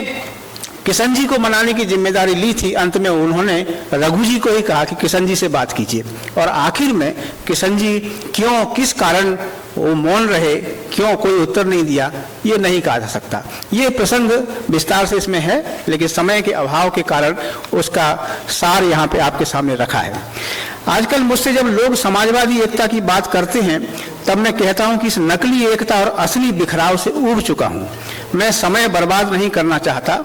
किशन जी को मनाने की जिम्मेदारी ली थी, अंत में उन्होंने रघु जी को ही कहा कि किशन जी से बात कीजिए। और आखिर में किशन जी क्यों, किस कारण वो मौन रहे, क्यों कोई उत्तर नहीं दिया, ये नहीं कहा जा सकता। ये प्रसंग विस्तार से इसमें है, लेकिन समय के अभाव के कारण उसका सार यहाँ पे आपके सामने रखा है। आजकल मुझसे जब लोग समाजवादी एकता की बात करते हैं, तब मैं कहता हूं कि इस नकली एकता और असली बिखराव से ऊब चुका हूं। मैं समय बर्बाद नहीं करना चाहता।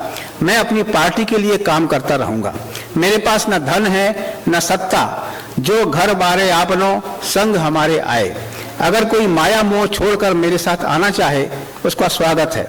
मैं अपनी पार्टी के लिए काम करता रहूंगा। मेरे पास न धन है न सत्ता, जो घर बारे आपनो संग हमारे आए। अगर कोई माया मोह छोड़कर मेरे साथ आना चाहे, उसका स्वागत है।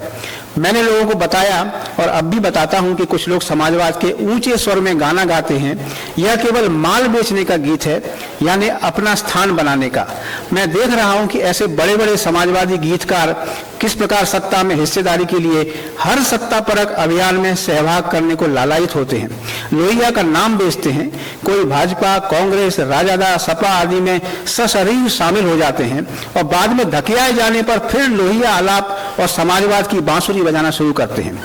मैंने लोगों को बताया और अब भी बताता हूं कि कुछ लोग समाजवाद के ऊंचे स्वर में गाना गाते हैं। यह केवल माल बेचने का गीत है, यानी अपना स्थान बनाने का। मैं देख रहा हूं कि ऐसे बड़े बड़े समाजवादी गीतकार किस प्रकार सत्ता में हिस्सेदारी के लिए हर सत्तापरक अभियान में सहभाग करने को लालायित होते हैं। लोहिया का नाम बेचते हैं। कोई भाजपा, कांग्रेस, राजद, सपा आदि में सशरीर शामिल हो जाते हैं और बाद में धकेलाए जाने पर फिर लोहिया आलाप और समाजवाद की बांसुरी बजाना शुरू करते हैं।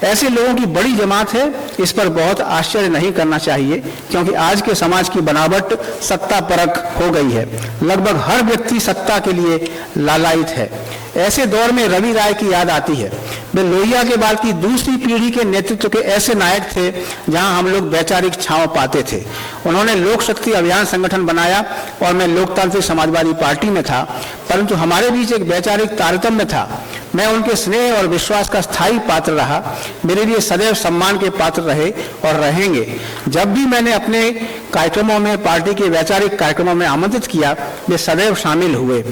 ऐसे लोगों की बड़ी जमात है। इस पर बहुत आश्चर्य नहीं करना चाहिए, क्योंकि आज के समाज की बनावट सत्ता परक हो गई है। लगभग हर व्यक्ति सत्ता के लिए लालायित है। ऐसे दौर में रवि राय की याद आती है। वे लोहिया के बाद की दूसरी पीढ़ी के नेतृत्व के ऐसे नायक थे जहां हम लोग वैचारिक छांव पाते थे। उन्होंने लोक शक्ति अभियान संगठन बनाया और मैं लोकतांत्रिक समाजवादी पार्टी में था, परंतु हमारे बीच एक वैचारिक तारतम्य था। मैं उनके स्नेह और विश्वास का स्थायी पात्र रहा। मेरे लिए सदैव सम्मान के पात्र रहे और रहेंगे। जब भी मैंने अपने कार्यक्रमों में, पार्टी के वैचारिक कार्यक्रमों में आमंत्रित किया, वे सदैव शामिल हुए।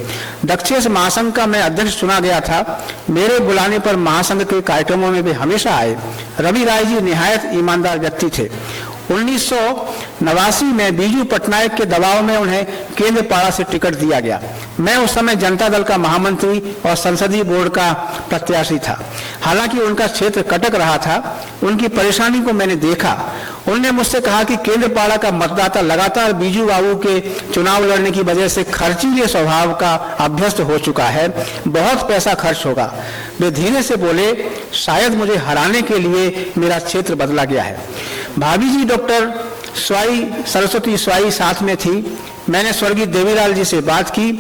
दक्षिण महासंघ का मैं अध्यक्ष चुना गया था। मेरे बुलाने पर महासंघ के कार्यक्रमों में वे हमेशा आए। रवि राय जी निहायत ईमानदार व्यक्ति थे। 1989 में बीजू पटनायक के दबाव में उन्हें केंद्रपाड़ा से टिकट दिया गया। मैं उस समय जनता दल का महामंत्री और संसदीय बोर्ड का प्रत्याशी था। हालांकि उनका क्षेत्र कटक रहा था। उनकी परेशानी को मैंने देखा। उन्होंने मुझसे कहा कि केंद्रपाड़ा का मतदाता लगातार बीजू बाबू के चुनाव लड़ने की वजह से खर्चीले स्वभाव का अभ्यस्त हो चुका है, बहुत पैसा खर्च होगा। वे धीरे से बोले, शायद मुझे हराने के लिए मेरा क्षेत्र बदला गया है। भाभी जी डॉक्टर सरस्वती स्वाई साथ में थी। मैंने स्वर्गीय देवीलाल जी से बात की,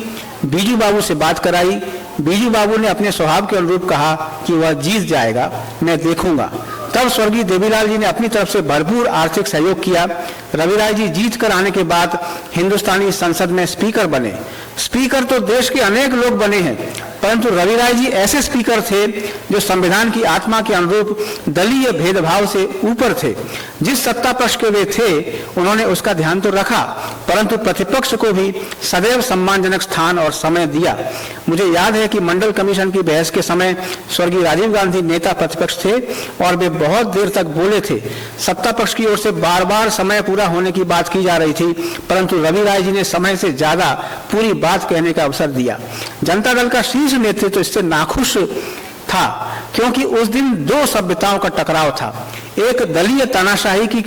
बीजू बाबू से बात कराई। बीजू बाबू ने अपने स्वभाव के अनुरूप कहा कि वह जीत जाएगा, मैं देखूंगा। तब स्वर्गीय देवीलाल जी ने अपनी तरफ से भरपूर आर्थिक सहयोग किया। रवि राय जी जीत कर आने के बाद हिंदुस्तानी संसद में स्पीकर बने। स्पीकर तो देश के अनेक लोग बने हैं, परंतु रवि राय जी ऐसे स्पीकर थे जो संविधान की आत्मा के अनुरूप दलीय भेदभाव से ऊपर थे। जिस सत्ता पक्ष के वे थे, उन्होंने उसका ध्यान तो रखा, परंतु प्रतिपक्ष को भी सदैव सम्मानजनक स्थान और समय दिया। मुझे याद है कि मंडल कमीशन की बहस के समय स्वर्गीय राजीव गांधी नेता प्रतिपक्ष थे और वे बहुत देर तक बोले थे। सत्ता पक्ष की ओर से बार बार समय पूरा होने की बात की जा रही थी, परंतु रवि राय जी ने समय से ज्यादा पूरी बात कहने का अवसर दिया। जनता दल का शीर्ष नेतृत्व इससे नाखुश था, क्योंकि उस दिन दो सभ्यताओं का टकराव था। एक दलीय तानाशाही की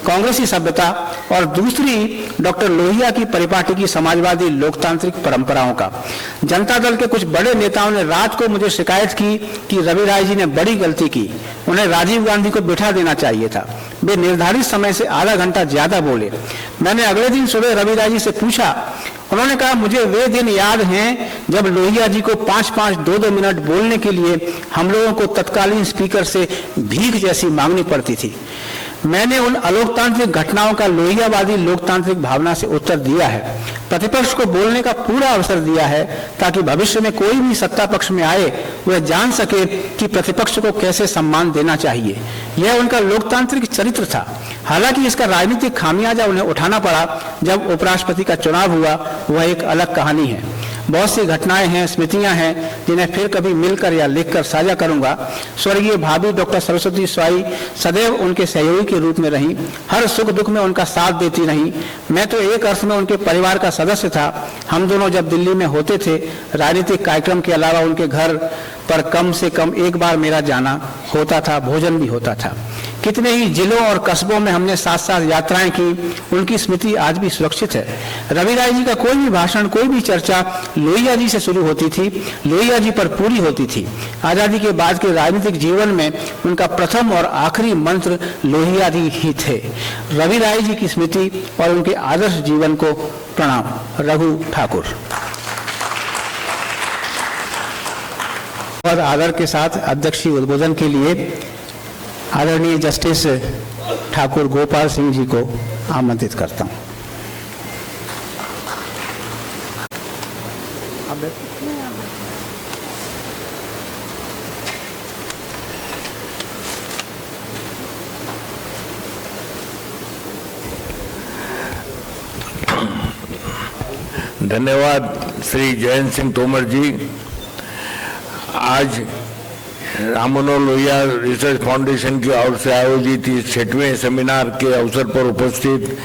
कांग्रेसी सभ्यता और दूसरी डॉक्टर लोहिया की परिपाटी की समाजवादी लोकतांत्रिक परंपराओं का। जनता दल के कुछ बड़े नेताओं ने रात को मुझे शिकायत की कि रवि राय जी ने बड़ी गलती की, उन्हें राजीव गांधी को बिठा देना चाहिए था। वे निर्धारित समय से आधा घंटा ज्यादा बोले। मैंने अगले दिन सुबह रवि राय जी से पूछा। उन्होंने कहा, मुझे वे दिन याद हैं जब लोहिया जी को 5-5, 2-2 मिनट बोलने के लिए हम लोगों को तत्कालीन स्पीकर से भीख जैसी मांगनी पड़ती थी। मैंने उन अलोकतांत्रिक घटनाओं का लोहियावादी लोकतांत्रिक भावना से उत्तर दिया है। प्रतिपक्ष को बोलने का पूरा अवसर दिया है, ताकि भविष्य में कोई भी सत्ता पक्ष में आए वह जान सके कि प्रतिपक्ष को कैसे सम्मान देना चाहिए। यह उनका लोकतांत्रिक चरित्र था। हालांकि इसका राजनीतिक खामियाजा उन्हें उठाना पड़ा जब उपराष्ट्रपति का चुनाव हुआ, वह एक अलग कहानी है। बहुत सी घटनाएं हैं, स्मृतियां हैं, जिन्हें फिर कभी मिलकर या लिखकर साझा करूंगा। स्वर्गीय भाभी डॉक्टर सरस्वती स्वाई सदैव उनके सहयोगी के रूप में रही। हर सुख दुख में उनका साथ देती रही। मैं तो एक अर्थ में उनके परिवार का सदस्य था। हम दोनों जब दिल्ली में होते थे, राजनीतिक कार्यक्रम के अलावा उनके घर पर कम से कम एक बार मेरा जाना होता था, भोजन भी होता था। कितने ही जिलों और कस्बों में हमने साथ साथ यात्राएं की, उनकी स्मृति आज भी सुरक्षित है। रवि राय जी का कोई भी भाषण, कोई भी चर्चा लोहिया जी से शुरू होती थी, लोहिया जी पर पूरी होती थी। आज़ादी के बाद के राजनीतिक जीवन में उनका प्रथम और आखिरी मंत्र लोहिया जी ही थे। रवि राय जी की स्मृति और उनके आदर्श जीवन को प्रणाम। रघु ठाकुर। और आदर के साथ अध्यक्षीय उद्बोधन के लिए आदरणीय जस्टिस ठाकुर गोपाल सिंह जी को आमंत्रित करता हूं। धन्यवाद श्री जयंत सिंह तोमर जी। आज राम मनोहर लोहिया रिसर्च फाउंडेशन की ओर से आयोजित इस 6वें सेमिनार के अवसर पर उपस्थित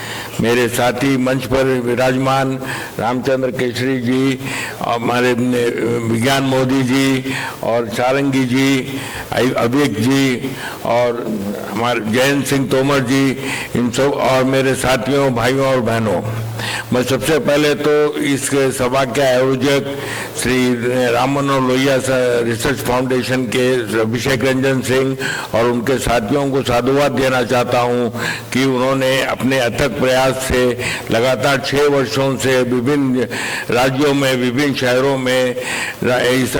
मेरे साथी, मंच पर विराजमान रामचंद्र केसरी जी, हमारे विज्ञान मोदी जी और सारंगी जी, अभिक जी और हमारे जयंत सिंह तोमर जी, इन सब और मेरे साथियों, भाइयों और बहनों, मैं सबसे पहले तो इस सभा के आयोजक श्री राम मनोहर लोहिया रिसर्च फाउंडेशन के अभिषेक रंजन सिंह और उनके साथियों को साधुवाद देना चाहता हूं कि उन्होंने अपने अथक प्रयास से लगातार 6 वर्षों से विभिन्न राज्यों में, विभिन्न शहरों में इस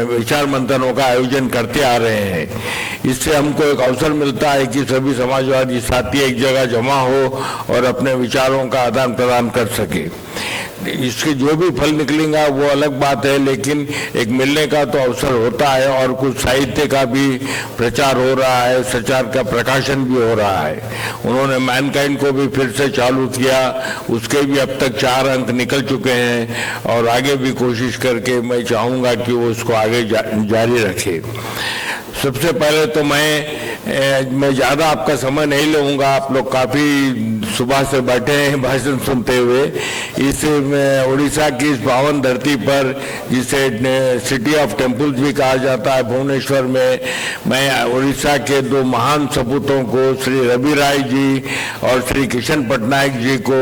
विचार मंथनों का आयोजन करते आ रहे हैं। इससे हमको एक अवसर मिलता है कि सभी समाजवादी साथी एक जगह जमा हो और अपने विचारों का आदान प्रदान कर सके। इसके जो भी फल निकलेगा वो अलग बात है, लेकिन एक मिलने का तो अवसर होता है और कुछ साहित्य का भी प्रचार हो रहा है, सचार का प्रकाशन भी हो रहा है। उन्होंने मैनकाइंड को भी फिर से चालू किया, उसके भी अब तक 4 अंक निकल चुके हैं और आगे भी कोशिश करके मैं चाहूँगा कि वो उसको आगे जारी रखे। सबसे पहले तो मैं ज़्यादा आपका समय नहीं लूँगा, आप लोग काफ़ी सुबह से बैठे हैं भाषण सुनते हुए। इस उड़ीसा की इस पावन धरती पर, जिसे सिटी ऑफ टेम्पल्स भी कहा जाता है, भुवनेश्वर में, मैं उड़ीसा के 2 महान सपूतों को, श्री रवि राय जी और श्री किशन पटनायक जी को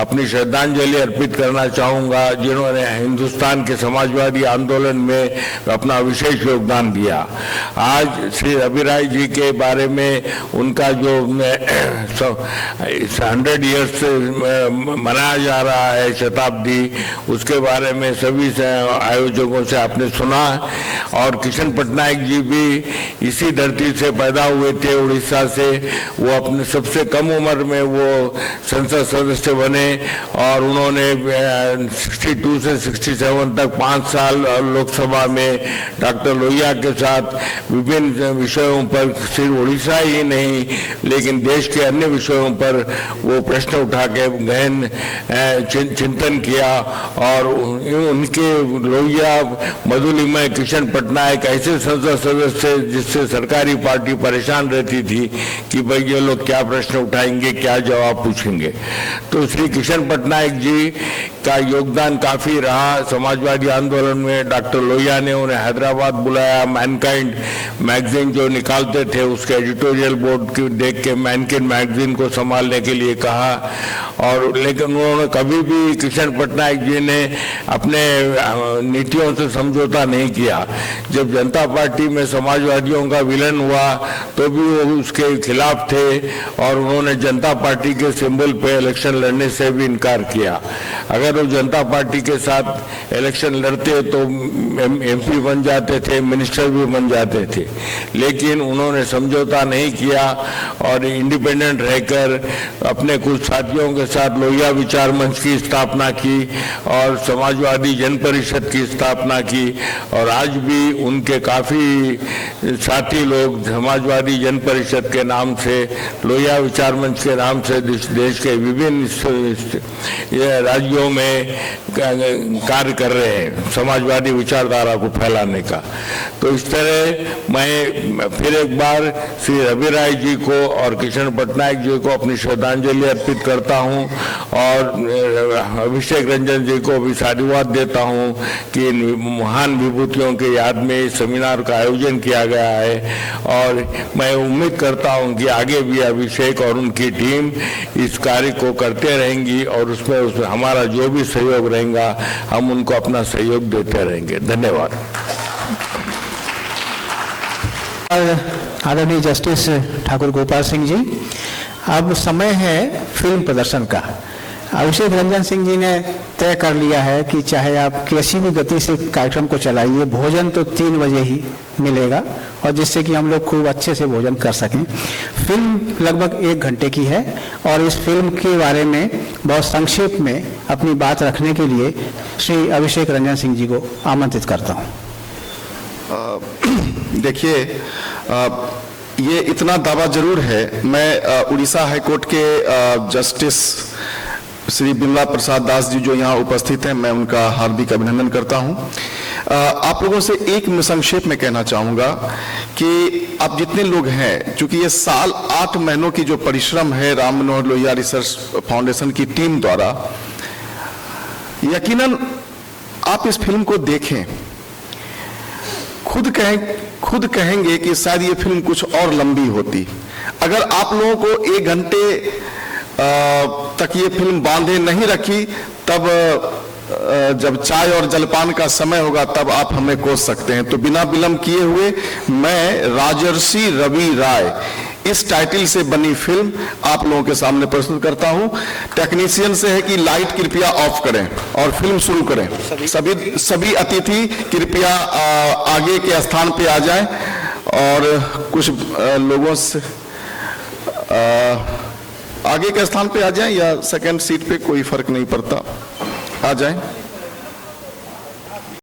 अपनी श्रद्धांजलि अर्पित करना चाहूँगा, जिन्होंने हिंदुस्तान के समाजवादी आंदोलन में अपना विशेष योगदान दिया। आज श्री रवि राय जी के बारे में उनका जो 100 ईयर्स मनाया जा रहा है, शताब्दी, उसके बारे में सभी आयोजकों से आपने सुना। और किशन पटनायक जी भी इसी धरती से पैदा हुए थे, उड़ीसा से। वो अपने सबसे कम उम्र में वो संसद सदस्य बने और उन्होंने 62 से 67 तक 5 साल लोकसभा में डॉक्टर लोहिया के साथ विभिन्न विषयों पर, सिर्फ उड़ीसा ही नहीं लेकिन देश के अन्य विषयों पर वो प्रश्न उठा के गहन चिंतन किया। और उनके लोहिया, मधुलिमय, किशन पटनायक ऐसे संसद सदस्य जिससे सरकारी पार्टी परेशान रहती थी कि भाई ये लोग क्या प्रश्न उठाएंगे, क्या जवाब पूछेंगे। तो श्री किशन पटनायक जी का योगदान काफी रहा समाजवादी आंदोलन में। डॉक्टर लोहिया ने उन्हें हैदराबाद बुलाया, मैनकाइंड मैगजीन जो निकालते थे उसके एडिटोरियल बोर्ड की देख के मैनकाइंड मैगजीन को संभालने के लिए कहा। और लेकिन उन्होंने कभी भी किशन पटनायक जी ने अपने नीतियों से समझौता नहीं किया। जब जनता पार्टी में समाजवादियों का विलन हुआ तो भी वो उसके खिलाफ थे और उन्होंने जनता पार्टी के सिंबल पे इलेक्शन लड़ने से भी इनकार किया। अगर वो जनता पार्टी के साथ इलेक्शन लड़ते तो एमपी बन जाते थे, मिनिस्टर भी बन जाते थे, लेकिन उन्होंने समझौता नहीं किया और इंडिपेंडेंट रहकर अपने कुछ साथियों के साथ लोहिया विचार मंच की स्थापना की और समाजवादी जन परिषद की स्थापना की। और आज भी उनके काफ़ी साथी लोग समाजवादी जन परिषद के नाम से, लोहिया विचार मंच के नाम से देश के विभिन्न राज्यों में कार्य कर रहे हैं समाजवादी विचारधारा को फैलाने का। तो इस तरह मैं फिर एक बार श्री रवि राय जी को और किशन पटनायक जी को अपनी श्रद्धांजलि अर्पित करता हूं और अभिषेक रंजन जी को भी साधुवाद देता हूं कि महान विभूतियों के याद में इस सेमिनार का आयोजन किया गया है। और मैं उम्मीद करता हूं कि आगे भी अभिषेक और उनकी टीम इस कार्य को करते रहेंगी और उसमें हमारा जो भी सहयोग रहेगा हम उनको अपना सहयोग देते रहेंगे। धन्यवाद। आदरणीय जस्टिस ठाकुर गोपाल सिंह जी, अब समय है फिल्म प्रदर्शन का। अभिषेक रंजन सिंह जी ने तय कर लिया है कि चाहे आप कैसी भी गति से कार्यक्रम को चलाइए, भोजन तो 3 बजे ही मिलेगा और जिससे कि हम लोग खूब अच्छे से भोजन कर सकें। फिल्म लगभग 1 घंटे की है और इस फिल्म के बारे में बहुत संक्षेप में अपनी बात रखने के लिए श्री अभिषेक रंजन सिंह जी को आमंत्रित करता हूँ। देखिए, ये इतना दावा जरूर है, मैं उड़ीसा हाईकोर्ट के जस्टिस श्री बिमला प्रसाद दास जी जो यहाँ उपस्थित हैं, मैं उनका हार्दिक अभिनंदन करता हूँ। आप लोगों से एक संक्षेप में कहना चाहूँगा कि आप जितने लोग हैं, चूंकि ये साल 8 महीनों की जो परिश्रम है राम मनोहर लोहिया रिसर्च फाउंडेशन की टीम द्वारा, यकीनन आप इस फिल्म को देखें, खुद कहेंगे कि शायद ये फिल्म कुछ और लंबी होती। अगर आप लोगों को 1 घंटे तक ये फिल्म बांधे नहीं रखी, तब जब चाय और जलपान का समय होगा तब आप हमें कोस सकते हैं। तो बिना विलंब किए हुए मैं राजर्षि रवि राय इस टाइटल से बनी फिल्म आप लोगों के सामने प्रस्तुत करता हूं। टेक्नीशियन से है कि लाइट कृपया ऑफ करें और फिल्म शुरू करें। सभी अतिथि कृपया आगे के स्थान पे आ जाएं और कुछ लोगों से आगे के स्थान पे आ जाएं या सेकंड सीट पे, कोई फर्क नहीं पड़ता, आ जाएं।